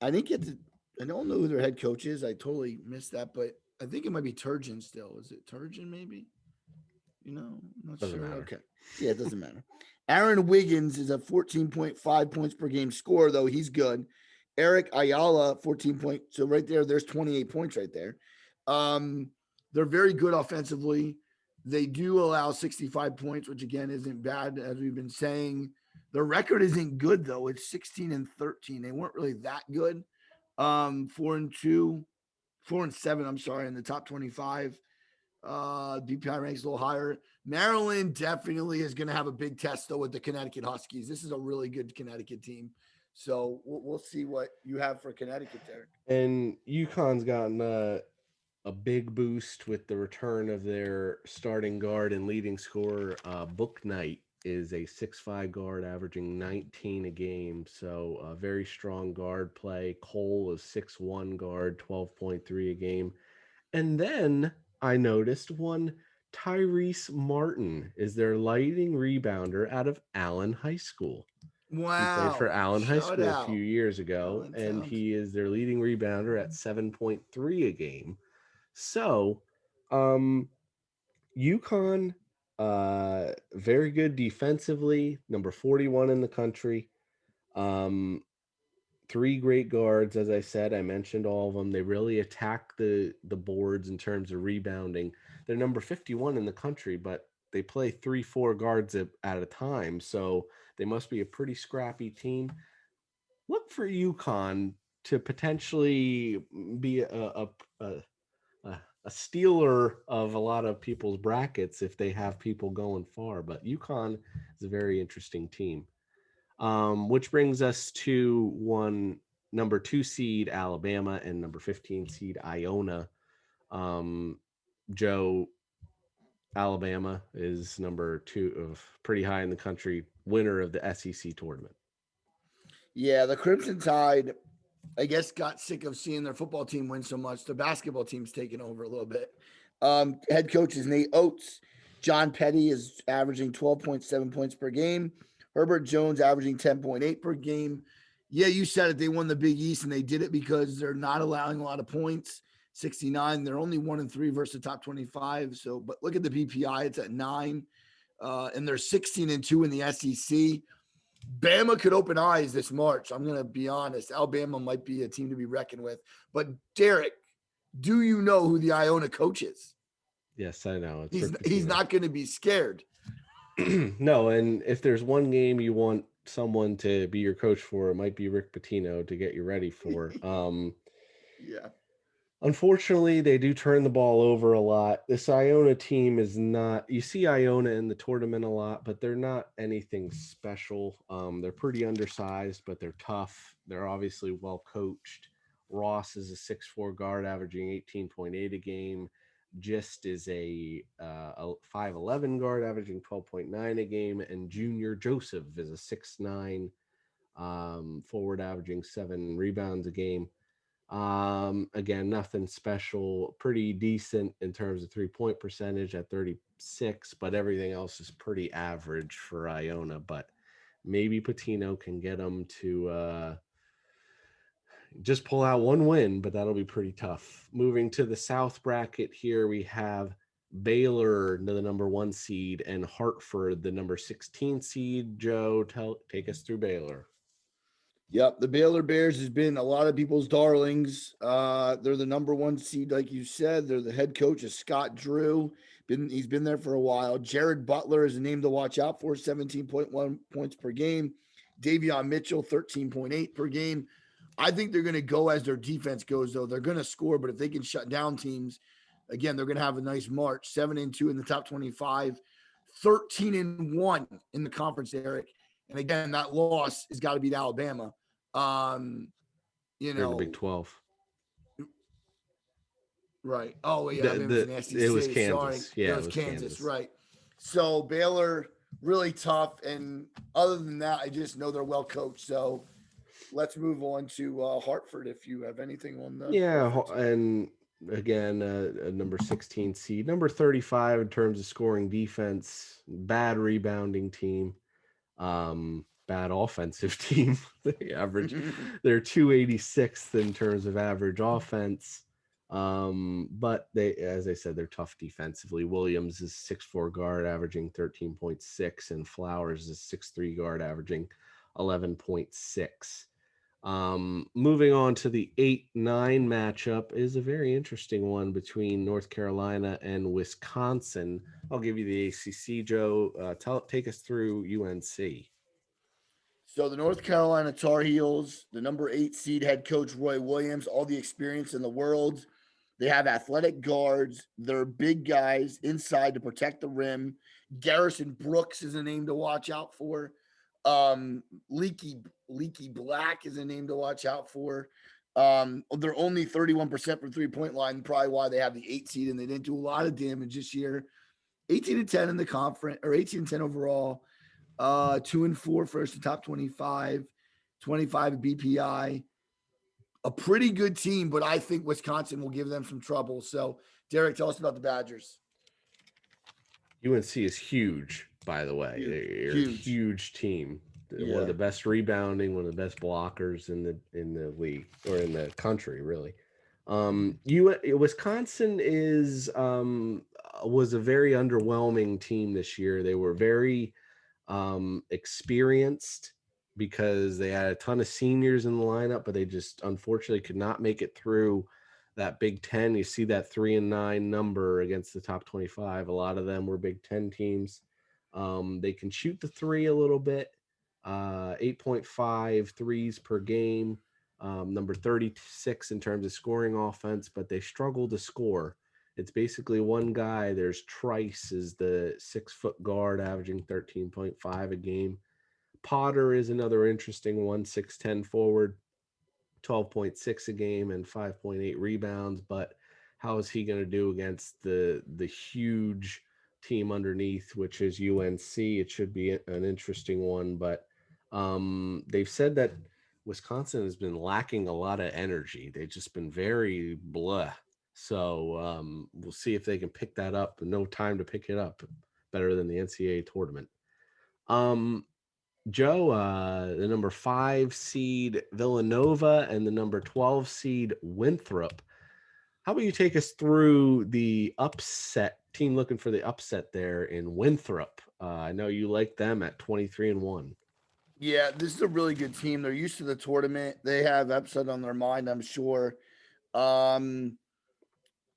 didn't get to. I don't know who their head coach is. I totally missed that, but I think it might be Turgeon still. Is it Turgeon? Maybe. I'm not Doesn't sure. matter. Okay. Yeah, it doesn't matter. Aaron Wiggins is a 14.5 points per game scorer, though he's good. Eric Ayala, 14 points. So right there's 28 points right there. They're very good offensively. They do allow 65 points, which again isn't bad, as we've been saying. Their record isn't good though. It's 16-13. They weren't really that good. 4-2, 4-7. I'm sorry, in the top 25. DPI ranks a little higher. Maryland definitely is going to have a big test though with the Connecticut Huskies. This is a really good Connecticut team. So we'll see what you have for Connecticut, Derek. And UConn's gotten a big boost with the return of their starting guard and leading scorer. Book Knight is a 6'5 guard averaging 19 a game. So a very strong guard play. Cole is 6'1 guard, 12.3 a game. And then I noticed one Tyrese Martin is their lighting rebounder out of Allen High School. He played for Wow. Allen High Shout School a few out. years ago, Allen and Towns. he is their leading rebounder at 7.3 a game. So, um, UConn, very good defensively, number 41 in the country. Um, three great guards, as I said. I mentioned all of them. They really attack the boards in terms of rebounding. They're number 51 in the country, but they play 3-4 guards at a time. So they must be a pretty scrappy team. Look for UConn to potentially be a, a stealer of a lot of people's brackets if they have people going far. But UConn is a very interesting team. Which brings us to one number 2 seed Alabama and number 15 seed Iona. Um, Joe, Alabama is number 2 of pretty high in the country, winner of the SEC tournament. Yeah, the Crimson Tide, I guess, got sick of seeing their football team win so much. The basketball team's taken over a little bit. Head coach is Nate Oates. John Petty is averaging 12.7 points per game. Herbert Jones averaging 10.8 per game. Yeah, you said it. They won the Big East, and they did it because they're not allowing a lot of points. 69. They're only 1-3 versus the top 25. So, but look at the BPI; it's at 9, and they're 16-2 in the SEC. Bama could open eyes this March. I'm going to be honest. Alabama might be a team to be reckoned with. But Derek, do you know who the Iona coach is? Yes, I know. It's He's Rick he's Pitino. not going to be scared. No, and if there's one game you want someone to be your coach for, it might be Rick Pitino to get you ready for. Yeah. Unfortunately, they do turn the ball over a lot. This Iona team is not, you see Iona in the tournament a lot, but they're not anything special. They're pretty undersized, but they're tough. They're obviously well coached. Ross is a 6'4 guard averaging 18.8 a game. Gist is a 5'11 guard averaging 12.9 a game. And Junior Joseph is a 6'9 forward averaging 7 rebounds a game. Again, nothing special, pretty decent in terms of 3 point percentage at 36, but everything else is pretty average for Iona. But maybe Patino can get them to just pull out one win, but that'll be pretty tough. Moving to the South bracket here, we have Baylor, the number 1 seed, and Hartford, the number 16 seed. Joe, take us through Baylor. Yep, the Baylor Bears has been a lot of people's darlings. They're the number 1 seed, like you said. They're the head coach is Scott Drew. He's been there for a while. Jared Butler is a name to watch out for, 17.1 points per game. Davion Mitchell, 13.8 per game. I think they're going to go as their defense goes, though. They're going to score, but if they can shut down teams, again, they're going to have a nice March. 7-2 in the top 25, 13-1 in the conference, Eric. And again, that loss has got to beat Alabama. Um, you They're in the Big know, 12. right. Oh, well, yeah, Alabama's The in the it was SEC. Sorry. Kansas. It Yeah, it was was Kansas, Kansas. right. So Baylor, really tough. And other than that, I just know they're well coached. So let's move on to Hartford if you have anything on the Yeah, Hartford team. and again, a number 16 seed, number 35 in terms of scoring defense, bad rebounding team, bad offensive team. They average, they're 286th in terms of average offense. But they, as I said, they're tough defensively. Williams is 6'4 guard averaging 13.6, and Flowers is 6'3 guard averaging 11.6. Moving on to the 8-9 matchup is a very interesting one between North Carolina and Wisconsin. I'll give you the ACC, Joe. Take us through UNC. So the North Carolina Tar Heels, the number 8 seed head coach Roy Williams, all the experience in the world. They have athletic guards. They're big guys inside to protect the rim. Garrison Brooks is a name to watch out for. Leaky Black is a name to watch out for. They're only 31% from 3 point line, probably why they have the 8 seed, and they didn't do a lot of damage this year. 18-10 in the conference, or 18-10 overall. 2-4 first the top 25, 25 BPI. a pretty good team, but I think Wisconsin will give them some trouble. So, Derek, tell us about the Badgers. UNC is huge, by the way. Huge, They're a huge. huge team. One of Yeah. the best rebounding, one of the best blockers in the league or in the country, really. Wisconsin is was a very underwhelming team this year. They were very experienced because they had a ton of seniors in the lineup, but they just unfortunately could not make it through that Big Ten. You see that 3-9 number against the top 25. A lot of them were Big Ten teams. They can shoot the three a little bit, 8.5 threes per game, number 36 in terms of scoring offense, but they struggle to score. It's basically one guy. There's Trice is the 6-foot guard averaging 13.5 a game. Potter is another interesting one, 6'10 forward, 12.6 a game and 5.8 rebounds. But how is he going to do against the huge team underneath, which is UNC? It should be an interesting one. But they've said that Wisconsin has been lacking a lot of energy. They've just been very blah. So we'll see if they can pick that up. No time to pick it up. Better than the NCAA tournament. Um, Joe, the number 5 seed Villanova and the number 12 seed Winthrop. How about you take us through the upset team looking for the upset there in Winthrop? I know you like them at 23-1. Yeah, this is a really good team. They're used to the tournament. They have upset on their mind, I'm sure. Um,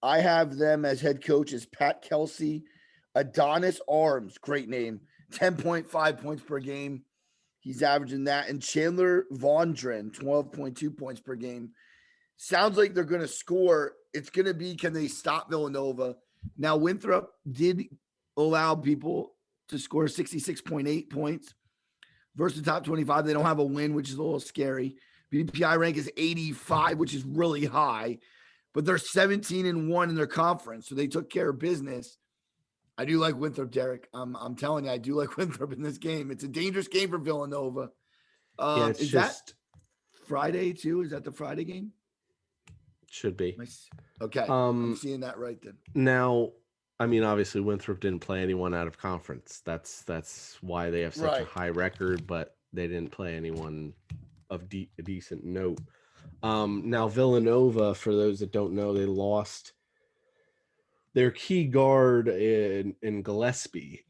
I have them as head coach as Pat Kelsey, Adonis Arms, great name, 10.5 points per game. He's averaging that. And Chandler Vondren, 12.2 points per game. Sounds like they're going to score. It's going to be, can they stop Villanova? Now, Winthrop did allow people to score 66.8 points versus the top 25. They don't have a win, which is a little scary. BPI rank is 85, which is really high, but they're 17-1 in their conference. So they took care of business. I do like Winthrop, Derek. I'm telling you, I do like Winthrop in this game. It's a dangerous game for Villanova. Yeah, it's Is just that Friday too? Is that the Friday game? should be. Okay. I'm seeing that right then. Now, I mean, obviously Winthrop didn't play anyone out of conference. That's why they have such a high record, but they didn't play anyone of a decent note. Now Villanova, for those that don't know, they lost their key guard in Gillespie.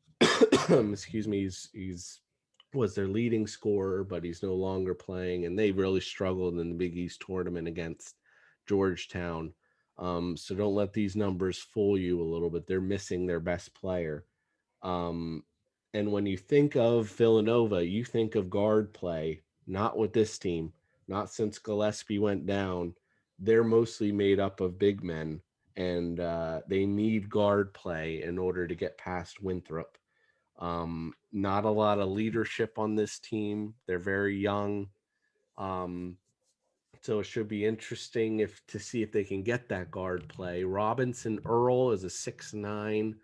Excuse me, he's was their leading scorer, but he's no longer playing, and they really struggled in the Big East tournament against Georgetown. So don't let these numbers fool you a little bit. They're missing their best player. And when you think of Villanova, you think of guard play, not with this team, not since Gillespie went down. They're mostly made up of big men, and they need guard play in order to get past Winthrop. Not a lot of leadership on this team. They're very young. So it should be interesting to see if they can get that guard play. Robinson Earl is a 6'9"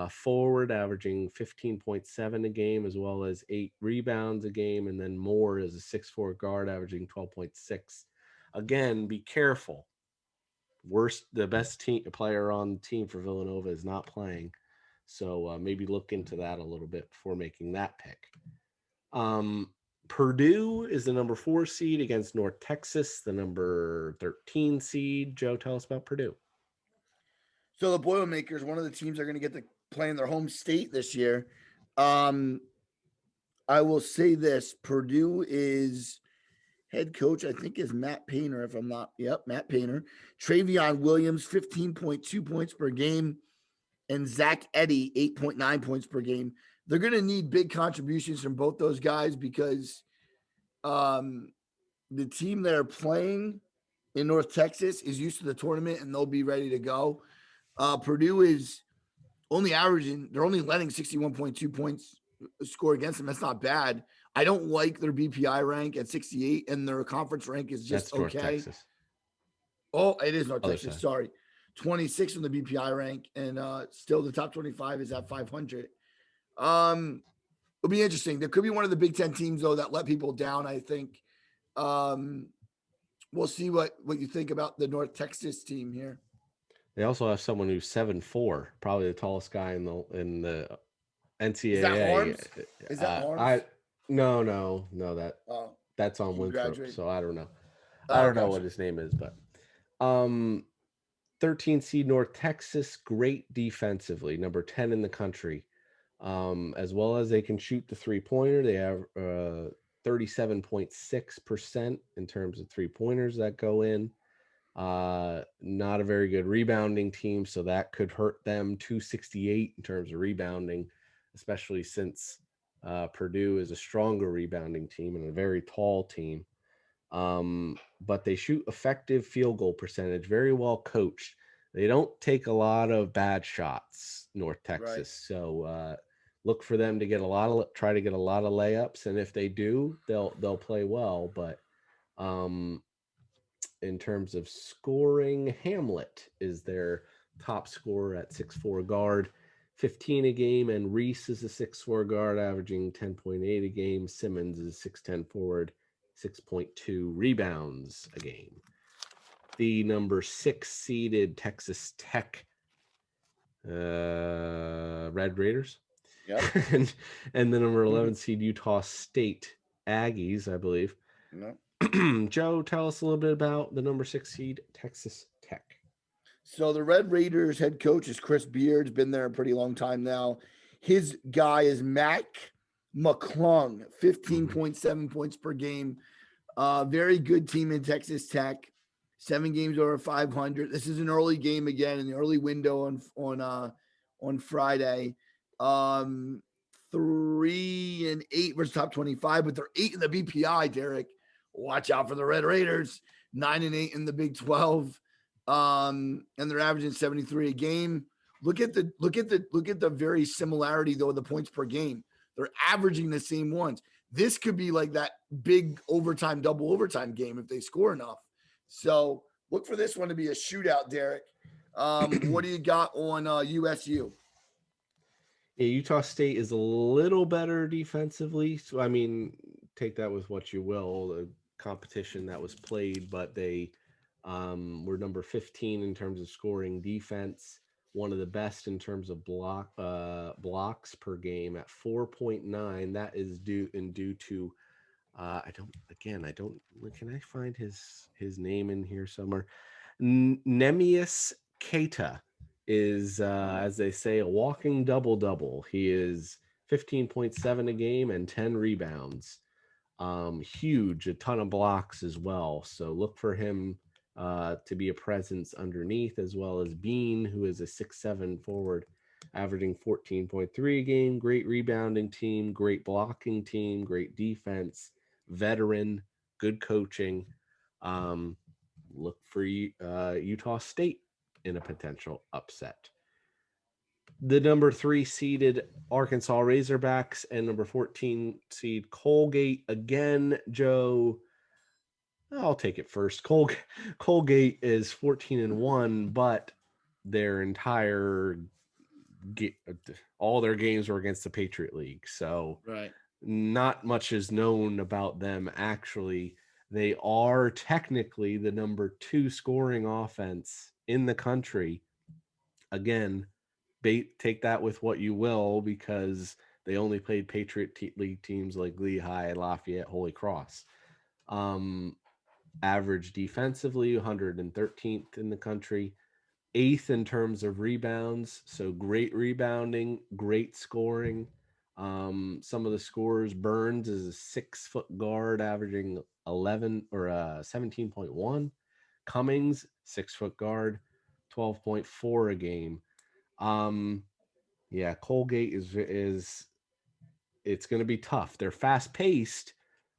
forward, averaging 15.7 a game, as well as 8 rebounds a game. And then Moore is a 6'4" guard, averaging 12.6. Again, be careful. The best player on the team for Villanova is not playing. So maybe look into that a little bit before making that pick. Purdue is the number 4 seed against North Texas, the number 13 seed. Joe, tell us about Purdue. So the Boilermakers, one of the teams are going to get to play in their home state this year. I will say this: Purdue is head coach, I think, is Matt Painter. If I'm not, Matt Painter. Travion Williams, 15.2 points per game, and Zach Edey, 8.9 points per game. They're going to need big contributions from both those guys because the team that are playing in North Texas is used to the tournament and they'll be ready to go. Purdue is only averaging, they're only letting 61.2 points score against them. That's not bad. I don't like their BPI rank at 68, and their conference rank is just That's North okay. Texas. Oh, it is North Other Texas. side. Sorry. 26 on the BPI rank, and still the top 25 is at 500. It'll be interesting. There could be one of the Big Ten teams, though, that let people down, I think. we'll see what you think about the North Texas team here. They also have someone who's 7'4", probably the tallest guy in the Is that NCAA. Harms? Is that I Harms? no Oh, that's on he Winthrop, graduated. so I don't know. I Oh, don't know what gotcha. his name is, but um 13 seed North Texas, great defensively, number 10 in the country. As well as they can shoot the three-pointer. They have 37.6% in terms of three-pointers that go in. Not a very good rebounding team, so that could hurt them. 268 in terms of rebounding, especially since Purdue is a stronger rebounding team and a very tall team. But they shoot effective field goal percentage, very well coached. They don't take a lot of bad shots, North Right. Texas. So look for them to get try to get a lot of layups, and if they do, they'll play well. But um, in terms of scoring, Hamlet is their top scorer at 6'4" guard, 15 a game, and Reese is a 6'4" guard, averaging 10.8 a game. Simmons is 6'10" forward, 6.2 rebounds a game. The number 6 seeded Texas Tech Red Raiders, Yep. and the number 11 seed Utah State Aggies, I believe. No. Joe, tell us a little bit about the number 6 seed Texas Tech. So the Red Raiders head coach is Chris Beard's been there a pretty long time now. His guy is Mac McClung, 15.7 points per game. Very good team in Texas Tech. 7 games over 500. This is an early game again in the early window on Friday. 3-8 versus top 25, but they're 8 in the BPI. Derek, watch out for the Red Raiders. 9-8 in the Big 12. And they're averaging 73 a game. Look at the very similarity though of the points per game. They're averaging the same ones. This could be like that big overtime, double overtime game if they score enough. So look for this one to be a shootout, Derek. What do you got on USU? Yeah, Utah State is a little better defensively. So, I mean, take that with what you will, the competition that was played, but they were number 15 in terms of scoring defense, one of the best in terms of blocks per game at 4.9. That is due to I don't, can I find his name in here somewhere? Nemius Keita is, as they say, a walking double double. He is 15.7 a game and 10 rebounds. Huge, a ton of blocks as well. So look for him to be a presence underneath, as well as Bean, who is a 6'7" forward, averaging 14.3 a game. Great rebounding team, great blocking team, great defense, veteran, good coaching. Look for Utah State in a potential upset. The number 3 seeded Arkansas Razorbacks and number 14 seed Colgate. Again, Joe, I'll take it first. Colgate is 14-1, but their entire all their games were against the Patriot League. So Right. not much is known about them actually. They are technically the number 2 scoring offense in the country. Again, take that with what you will, because they only played Patriot League teams like Lehigh, Lafayette, Holy Cross. Average defensively, 113th in the country, 8th in terms of rebounds. So great rebounding, great scoring. Some of the scorers, Burns is a 6-foot guard, averaging 11 or 17.1. Cummings, 6-foot guard, 12.4 a game. Yeah, Colgate is it's going to be tough. They're fast paced,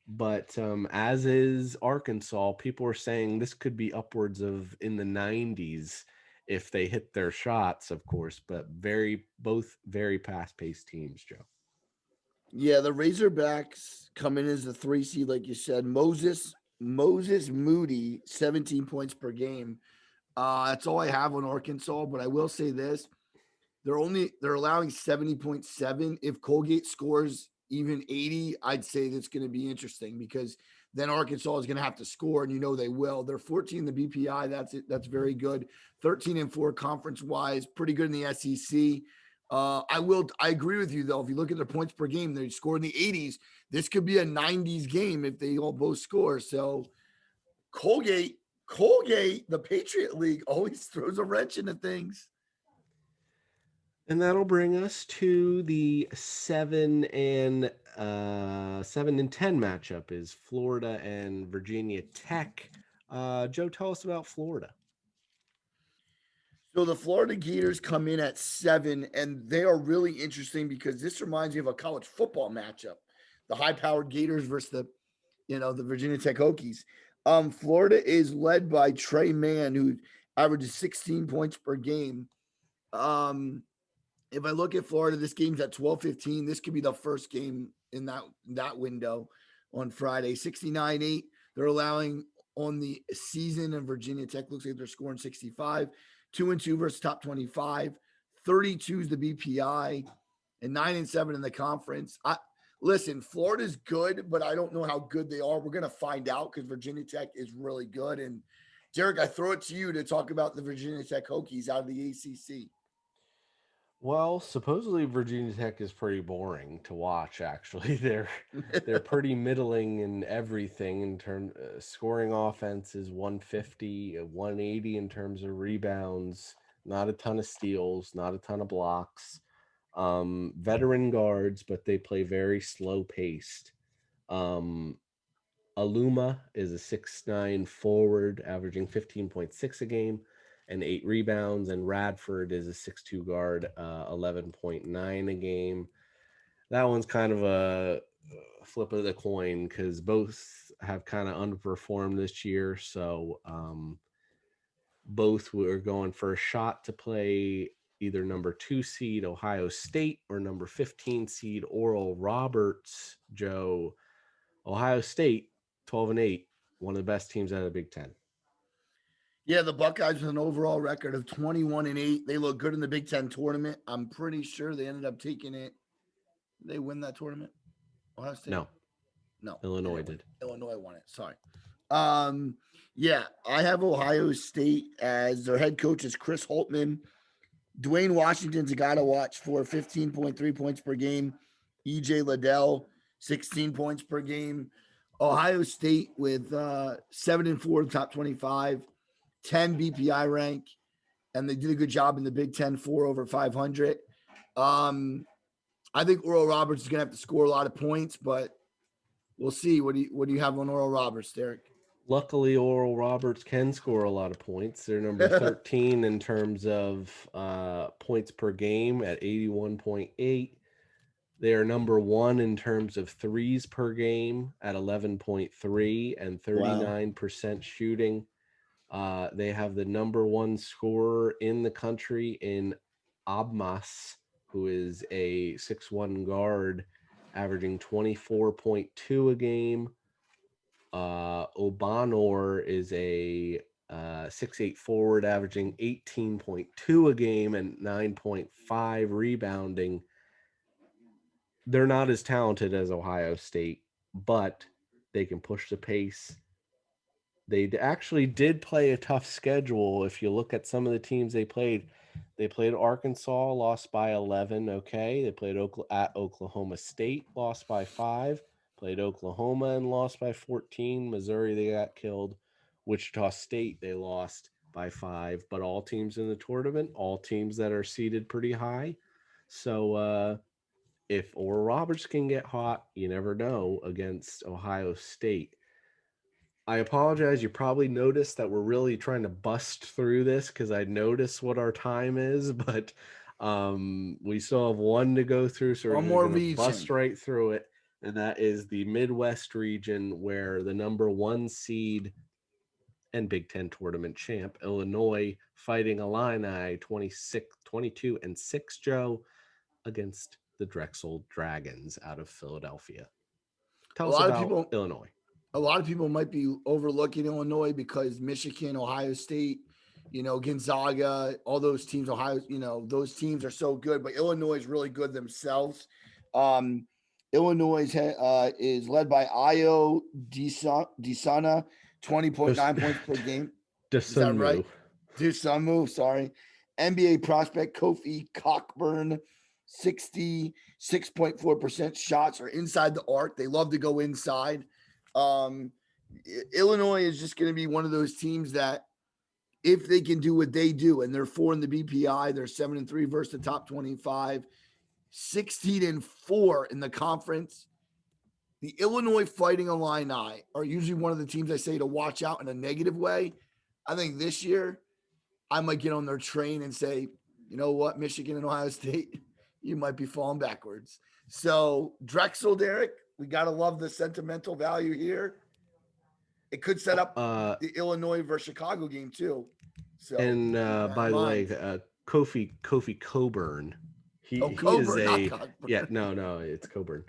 but as is Arkansas, people are saying this could be upwards of in the 90s if they hit their shots, of course. But both very fast paced teams, Joe. Yeah, the Razorbacks come in as the 3 seed, like you said. Moses Moody, 17 points per game. That's all I have on Arkansas, but I will say this. They're allowing 70.7. If Colgate scores even 80, I'd say that's going to be interesting because then Arkansas is going to have to score, and you know they will. They're 14 in the BPI. That's it. That's very good. 13-4 conference wise, pretty good in the SEC. I agree with you though. If you look at their points per game, they score in the 80s. This could be a 90s game if they all both score. So Colgate, the Patriot League always throws a wrench into things. And that'll bring us to the 7-10 matchup is Florida and Virginia Tech. Joe, tell us about Florida. So the Florida Gators come in at 7, and they are really interesting because this reminds me of a college football matchup. The high-powered Gators versus the Virginia Tech Hokies. Florida is led by Trey Mann, who averages 16 points per game. If I look at Florida, this game's at 12:15. This could be the first game in that window on Friday. 69-8. They're allowing on the season, and Virginia Tech looks like they're scoring 65. 2-2 versus top 25. 32 is the BPI, and 9-7 in the conference. Listen, Florida's good, but I don't know how good they are. We're going to find out because Virginia Tech is really good. And Derek, I throw it to you to talk about the Virginia Tech Hokies out of the ACC. Well, supposedly Virginia Tech is pretty boring to watch. Actually, they're pretty middling in everything. In terms scoring offense is 150, 180 in terms of rebounds. Not a ton of steals, not a ton of blocks. Veteran guards, but they play very slow paced. Aluma is a 6'9" forward, averaging 15.6 a game and 8 rebounds, and Radford is a 6'2" guard, 11.9 a game. That one's kind of a flip of the coin because both have kind of underperformed this year. So both were going for a shot to play either number 2 seed Ohio State or number 15 seed Oral Roberts. Joe, Ohio State 12-8, one of the best teams out of the Big Ten. Yeah, the Buckeyes with an overall record of 21-8. They look good in the Big Ten tournament. I'm pretty sure they ended up taking it. Did they win that tournament? Ohio State? No. Illinois did. Illinois won it. Sorry. Yeah, I have Ohio State as their head coach is Chris Holtmann. Dwayne Washington's a guy to watch for 15.3 points per game. EJ Liddell, 16 points per game. Ohio State with 7-4 top 25. 10 BPI rank, and they did a good job in the Big Ten, 4 over 500. I think Oral Roberts is going to have to score a lot of points, but we'll see. What do you have on Oral Roberts, Derek? Luckily, Oral Roberts can score a lot of points. They're number 13 in terms of points per game at 81.8. They are number 1 in terms of threes per game at 11.3 and 39% shooting. They have the number 1 scorer in the country in Abmas, who is a 6'1" guard, averaging 24.2 a game. Obanor is a 6'8" forward, averaging 18.2 a game and 9.5 rebounding. They're not as talented as Ohio State, but they can push the pace. They actually did play a tough schedule. If you look at some of the teams they played Arkansas, lost by 11. Okay. They played at Oklahoma State, lost by 5. Played Oklahoma and lost by 14. Missouri, they got killed. Wichita State, they lost by 5. But all teams in the tournament, all teams that are seated pretty high. So if Oral Roberts can get hot, you never know against Ohio State. I apologize. You probably noticed that we're really trying to bust through this because I noticed what our time is, but we still have one to go through. So we're going to bust right through it. And that is the Midwest region where the number 1 seed and Big Ten tournament champ, Illinois, fighting Illini 22-6, Joe, against the Drexel Dragons out of Philadelphia. Tell us about Illinois. A lot of people might be overlooking Illinois because Michigan, Ohio State, Gonzaga, all those teams, those teams are so good, but Illinois is really good themselves. Illinois is led by Io Disana, 20.9 points per game. Is that right? Desunu. Dusamu, sorry. NBA prospect Kofi Cockburn, 66.4% shots are inside the arc. They love to go inside. Illinois is just going to be one of those teams that if they can do what they do, and they're 4 in the BPI, they're 7-3 versus the top 25, 16-4 in the conference. The Illinois Fighting Illini are usually one of the teams I say to watch out in a negative way. I think this year I might get on their train and say, you know what, Michigan and Ohio State, you might be falling backwards. So Drexel, Derek, we got to love the sentimental value here. It could set up the Illinois versus Chicago game too. So, and by the way, Kofi Coburn, it's Coburn.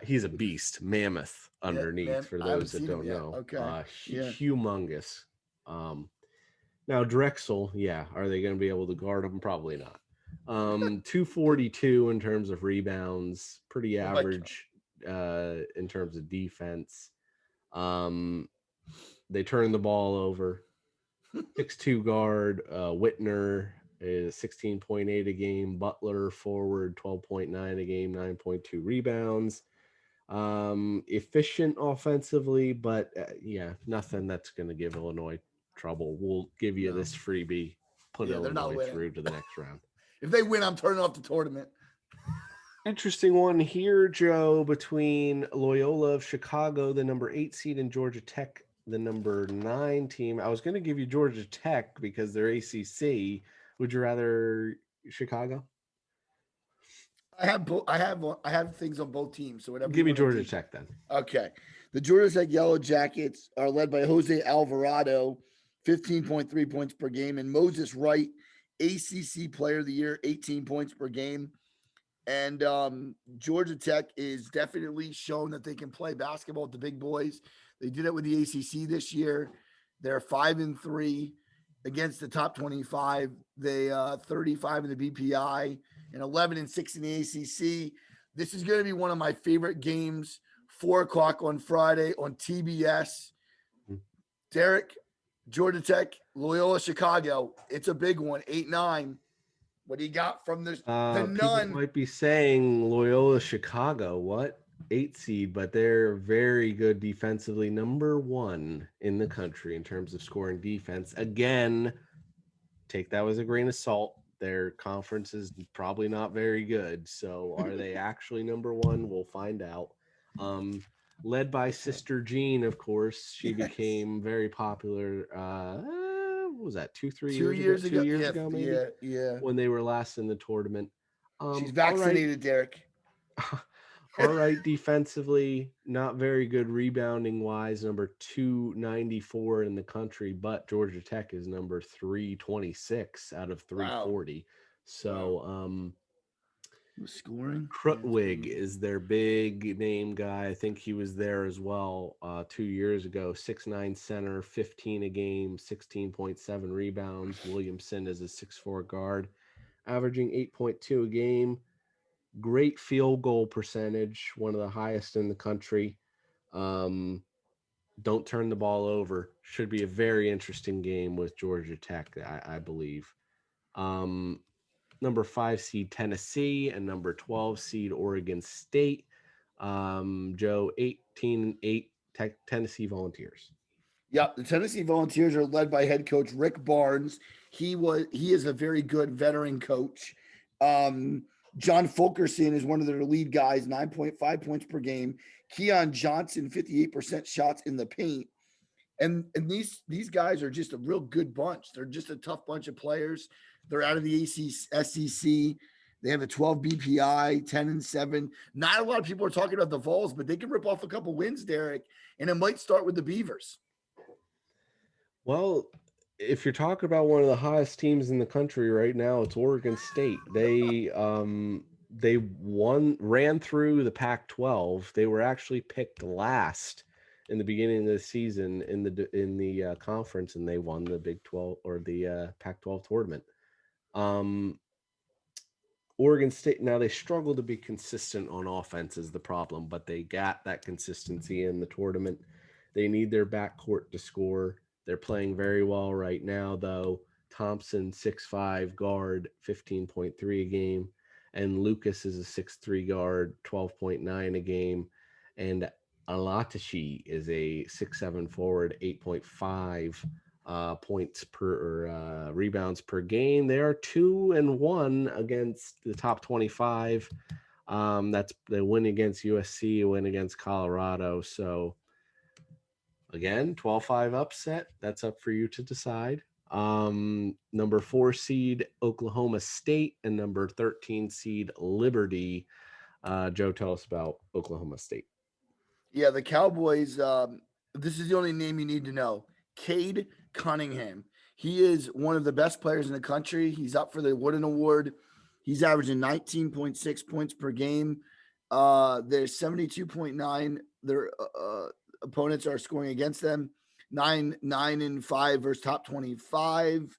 He's a beast, mammoth underneath. For those that don't know, okay, humongous. Now Drexel, are they going to be able to guard him? Probably not. 242 in terms of rebounds, pretty average in terms of defense. They turn the ball over. 6'2" guard, Whitner is 16.8 a game. Butler forward, 12.9 a game, 9.2 rebounds. Efficient offensively, but nothing that's going to give Illinois trouble. We'll give you this freebie. Put Illinois through to the next round. If they win, I'm turning off the tournament. Interesting one here, Joe, between Loyola of Chicago, the number 8 seed, and Georgia Tech, the number 9 team. I was going to give you Georgia Tech because they're ACC. Would you rather Chicago? I have things on both teams. So whatever. Give me Georgia Tech then. Okay. The Georgia Tech Yellow Jackets are led by Jose Alvarado, 15.3 points per game, and Moses Wright, ACC Player of the Year, 18 points per game. And Georgia Tech is definitely shown that they can play basketball with the big boys. They did it with the ACC this year. They're 5-3 against the top 25. They 35 in the BPI and 11-6 in the ACC. This is going to be one of my favorite games. 4:00 on Friday on TBS. Derek, Georgia Tech, Loyola Chicago. It's a big one. 8-9. What do you got from the People none? Might be saying Loyola Chicago, what? 8 seed, but they're very good defensively. Number 1 in the country in terms of scoring defense. Again, take that with a grain of salt. Their conference is probably not very good. So are they actually number 1? We'll find out. Led by Sister Jean, of course. She became very popular. What was that? 2 years ago, maybe. Yeah. When they were last in the tournament. She's vaccinated, Derek. All right, defensively, not very good rebounding wise, number 294 in the country, but Georgia Tech is number 326 out of 340. Wow. So, scoring. Krutwig is their big name guy. I think he was there as well 2 years ago. 6'9" center, 15 a game, 16.7 rebounds. Williamson is a 6'4" guard, averaging 8.2 a game. Great field goal percentage, one of the highest in the country. Don't turn the ball over. Should be a very interesting game with Georgia Tech, I believe. Number 5 seed Tennessee and number 12 seed Oregon State. Joe, 18-8 Tennessee Volunteers. Yep, the Tennessee Volunteers are led by head coach Rick Barnes. He is a very good veteran coach. John Fulkerson is one of their lead guys, 9.5 points per game. Keon Johnson, 58% shots in the paint. And these guys are just a real good bunch. They're just a tough bunch of players. They're out of the SEC. They have a 12 BPI, 10-7. Not a lot of people are talking about the Vols, but they can rip off a couple wins, Derek, and it might start with the Beavers. Well, if you're talking about one of the highest teams in the country right now, it's Oregon State. They ran through the Pac-12. They were actually picked last in the beginning of the season in the conference, and they won the Big 12 or the Pac-12 tournament. Oregon State, now they struggle to be consistent on offense is the problem, but they got that consistency in the tournament. They need their backcourt to score. They're playing very well right now, though. Thompson, 6'5 guard, 15.3 a game. And Lucas is a 6'3 guard, 12.9 a game. And Alatashi is a 6'7 forward, 8.5 points per or rebounds per game. They are 2-1 against the top 25. That's the win against USC, a win against Colorado. So again, 12-5 upset. That's up for you to decide. Number 4 seed Oklahoma State and number 13 seed Liberty. Joe, tell us about Oklahoma State. Yeah, the Cowboys. This is the only name you need to know. Cade Cunningham. He is one of the best players in the country. He's up for the Wooden Award. He's averaging 19.6 points per game. There's 72.9. Their opponents are scoring against them. 9-5 versus top 25.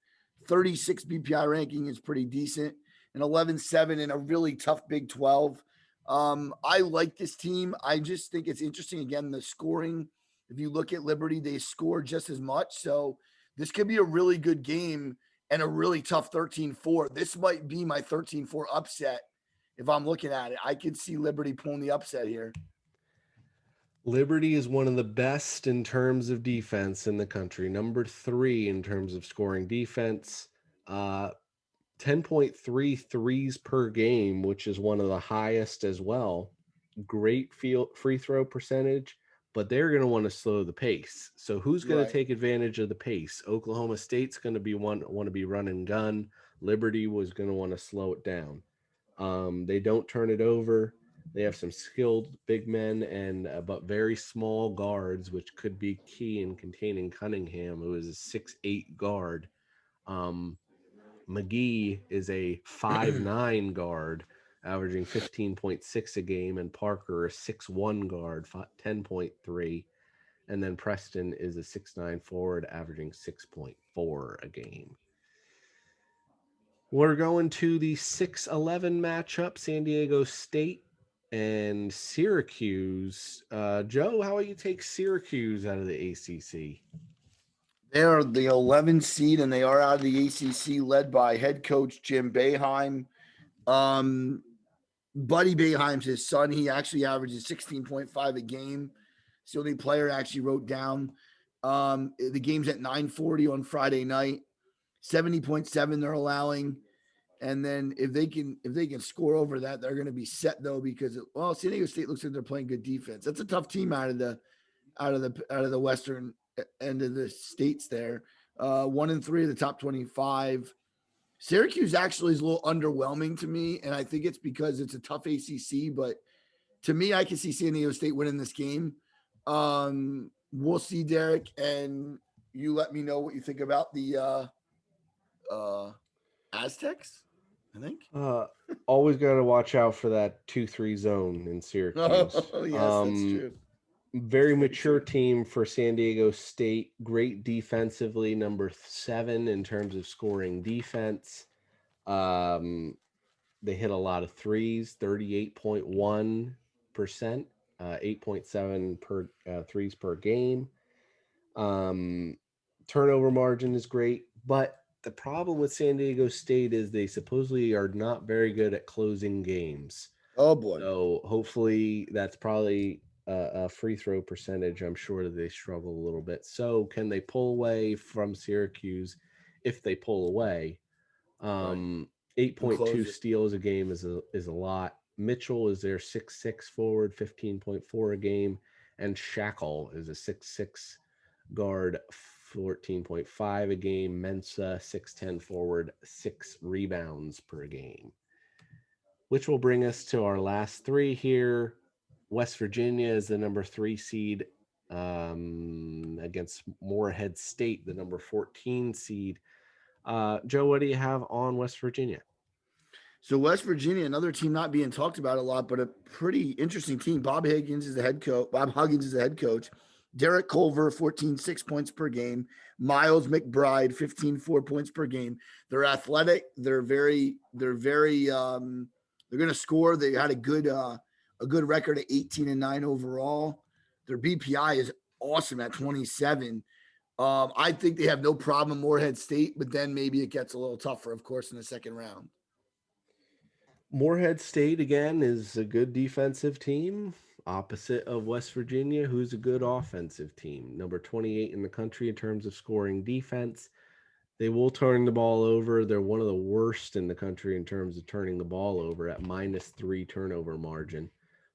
36 BPI ranking is pretty decent. And 11-7 in a really tough Big 12. I like this team. I just think it's interesting. Again, the scoring. If you look at Liberty, they score just as much. So this could be a really good game and a really tough 13-4. This might be my 13-4 upset if I'm looking at it. I could see Liberty pulling the upset here. Liberty is one of the best in terms of defense in the country. Number 3 in terms of scoring defense. 10.3 threes per game, which is one of the highest as well. Great free throw percentage, but they're going to want to slow the pace. So who's going to take advantage of the pace? Oklahoma State's going to be want to be run and gun. Liberty was going to want to slow it down. They don't turn it over. They have some skilled big men and but very small guards, which could be key in containing Cunningham, who is a 6'8 guard. McGee is a 5'9 guard, averaging 15.6 a game, and Parker a 6'1 guard, 10.3. And then Preston is a 6'9 forward, averaging 6.4 a game. We're going to the 6-11 matchup, San Diego State and Syracuse. Joe, how will you take Syracuse out of the ACC? They are the 11th seed, and they are out of the ACC, led by head coach Jim Boeheim. Buddy Boeheim's his son. He actually averages 16.5 a game. It's the only player actually wrote down. The game's at 9:40 on Friday night. 70.7 they're allowing. And then if they can score over that, they're going to be set though, because San Diego State looks like they're playing good defense. That's a tough team out of the western end of the states there. 1-3 of the top 25. Syracuse actually is a little underwhelming to me, and I think it's because it's a tough ACC. But to me, I can see San Diego State winning this game. We'll see, Derek, and you let me know what you think about the Aztecs. I think. Always got to watch out for that 2-3 zone in Syracuse. Oh, yes, that's true. Very mature team for San Diego State. Great defensively, number 7 in terms of scoring defense. They hit a lot of threes, 38.1%, 8.7 per threes per game. Turnover margin is great, but the problem with San Diego State is they supposedly are not very good at closing games. Oh boy! So hopefully that's probably a free throw percentage. I'm sure that they struggle a little bit. So can they pull away from Syracuse? If they pull away, 8.2 steals a game is a lot. Mitchell is their 6'6 forward, 15.4 a game, and Shackle is a 6'6 guard, 14.5 a game. Mensa, 6'10 forward, 6 rebounds per game. Which will bring us to our last 3 here. West Virginia is the number 3 seed against Morehead State, the number 14 seed. Joe, what do you have on West Virginia? So West Virginia, another team not being talked about a lot, but a pretty interesting team. Bob Huggins is the head coach. Derek Culver, 14.6 points per game. Miles McBride, 15.4 points per game. They're athletic. They're going to score. They had a good record at 18-9 overall. Their BPI is awesome at 27. I think they have no problem Morehead State, but then maybe it gets a little tougher, of course, in the second round. Morehead State, again, is a good defensive team, opposite of West Virginia, who's a good offensive team. Number 28 in the country in terms of scoring defense. They will turn the ball over. They're one of the worst in the country in terms of turning the ball over at -3 turnover margin.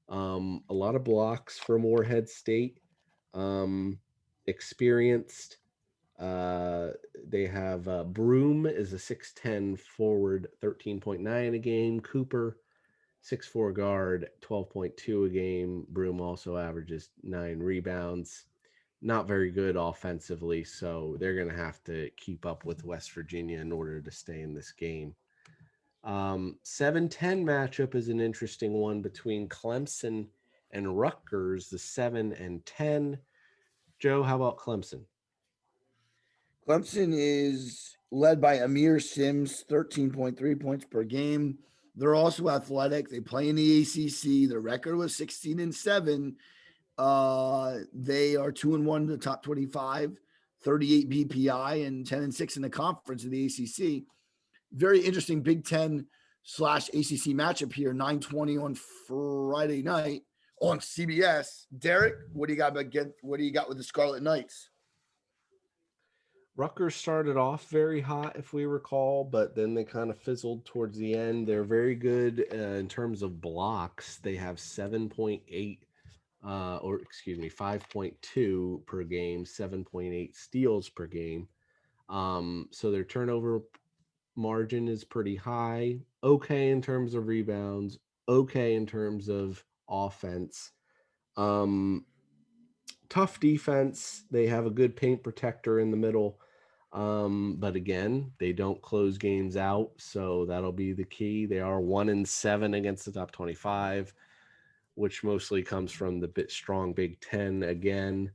A lot of blocks for Morehead State. Experienced. They have Broom is a 6'10 forward, 13.9 a game. Cooper, 6'4 guard, 12.2 a game. Broom also averages 9 rebounds. Not very good offensively, so they're going to have to keep up with West Virginia in order to stay in this game. 7-10 matchup is an interesting one between Clemson and Rutgers, the 7 and 10. Joe, how about Clemson? Clemson is led by Amir Sims, 13.3 points per game. They're also athletic. They play in the ACC. Their record was 16-7. They are 2-1 in the top 25, 38 BPI, and 10-6 in the conference of the ACC. Very interesting Big Ten / ACC matchup here, 9:20 on Friday night on CBS. Derek, what do you got with the Scarlet Knights? Rutgers started off very hot, if we recall, but then they kind of fizzled towards the end. They're very good in terms of blocks. They have 7.8, 5.2 per game, 7.8 steals per game. So their turnover margin is pretty high. Okay in terms of rebounds. Okay in terms of offense. Tough defense. They have a good paint protector in the middle. But again, they don't close games out, so that'll be the key. They are 1-7 against the top 25, which mostly comes from the strong Big Ten again.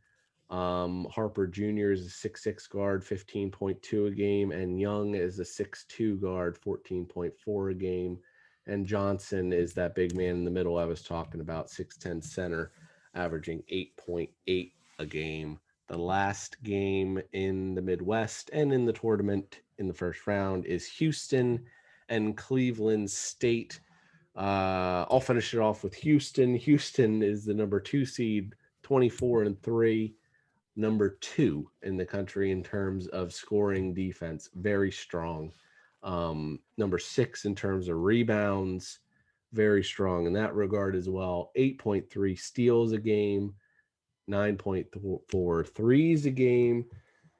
Harper Jr. is a 6'6 guard, 15.2 a game, and Young is a 6'2 guard, 14.4 a game. And Johnson is that big man in the middle I was talking about, 6'10 center, averaging 8.8 a game. The last game in the Midwest and in the tournament in the first round is Houston and Cleveland State. I'll finish it off with Houston. Houston is the number 2 seed, 24-3, number 2 in the country in terms of scoring defense. Very strong. Number 6 in terms of rebounds. Very strong in that regard as well. 8.3 steals a game. 9.4 threes a game,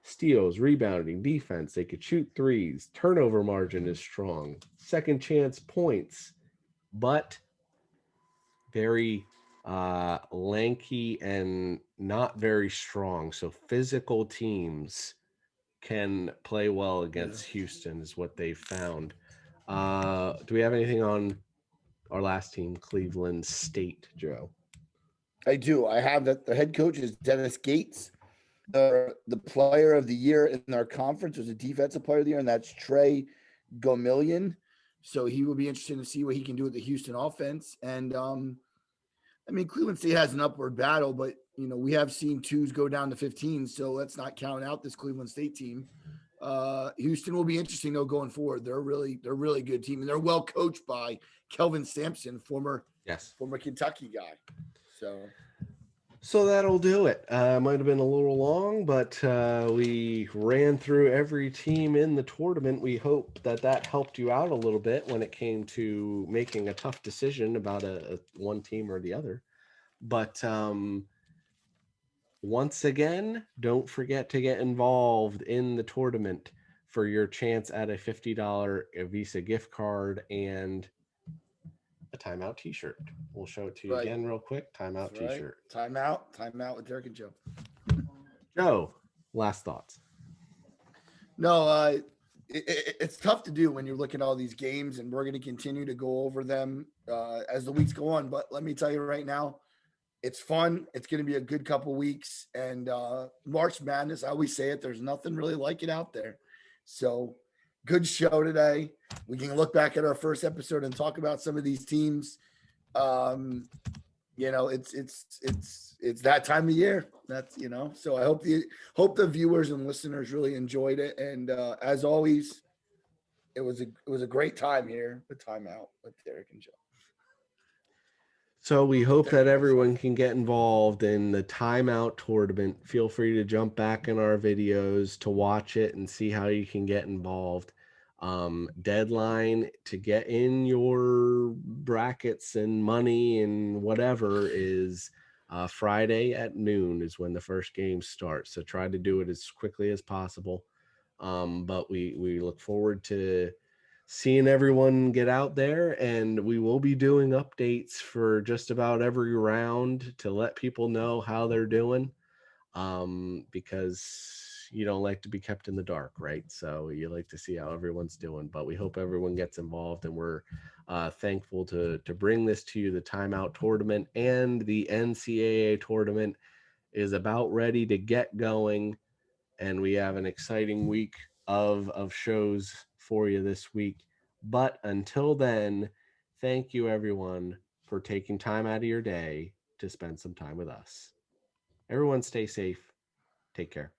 steals, rebounding, defense. They could shoot threes. Turnover margin is strong. Second chance points, but very lanky and not very strong. So physical teams can play well against Houston is what they've found. Do we have anything on our last team, Cleveland State, Joe? I do. I have that the head coach is Dennis Gates. The player of the year in our conference was a defensive player of the year, and that's Trey Gomillion. So he will be interesting to see what he can do with the Houston offense. And Cleveland State has an upward battle, but we have seen 2s go down to 15. So let's not count out this Cleveland State team. Houston will be interesting though going forward. They're a really good team, and they're well coached by Kelvin Sampson, former Kentucky guy. So that'll do it. Might have been a little long, but we ran through every team in the tournament. We hope that helped you out a little bit when it came to making a tough decision about a one team or the other. But once again, don't forget to get involved in the tournament for your chance at a $50 Visa gift card and a timeout t-shirt. We'll show it to you again real quick. Timeout t-shirt. Timeout with Derek and Joe. Joe, last thoughts. No, it's tough to do when you're looking at all these games, and we're going to continue to go over them as the weeks go on. But let me tell you right now, It's fun. It's going to be a good couple weeks. And March Madness, I always say it, there's nothing really like it out there. So good show today. We can look back at our first episode and talk about some of these teams. You know, it's that time of year. That's, you know, so I hope the viewers and listeners really enjoyed it. And as always, it was a great time here. The timeout with Derek and Joe. So we hope that everyone can get involved in the timeout tournament. Feel free to jump back in our videos to watch it and see how you can get involved. Deadline to get in your brackets and money and whatever is Friday at noon is when the first game starts. So try to do it as quickly as possible. But we look forward to seeing everyone get out there, and we will be doing updates for just about every round to let people know how they're doing, because you don't like to be kept in the dark, right? So you like to see how everyone's doing, but we hope everyone gets involved, and we're thankful to bring this to you. The timeout tournament and the NCAA tournament is about ready to get going, and we have an exciting week of shows for you this week. But until then, thank you everyone for taking time out of your day to spend some time with us. Everyone stay safe. Take care.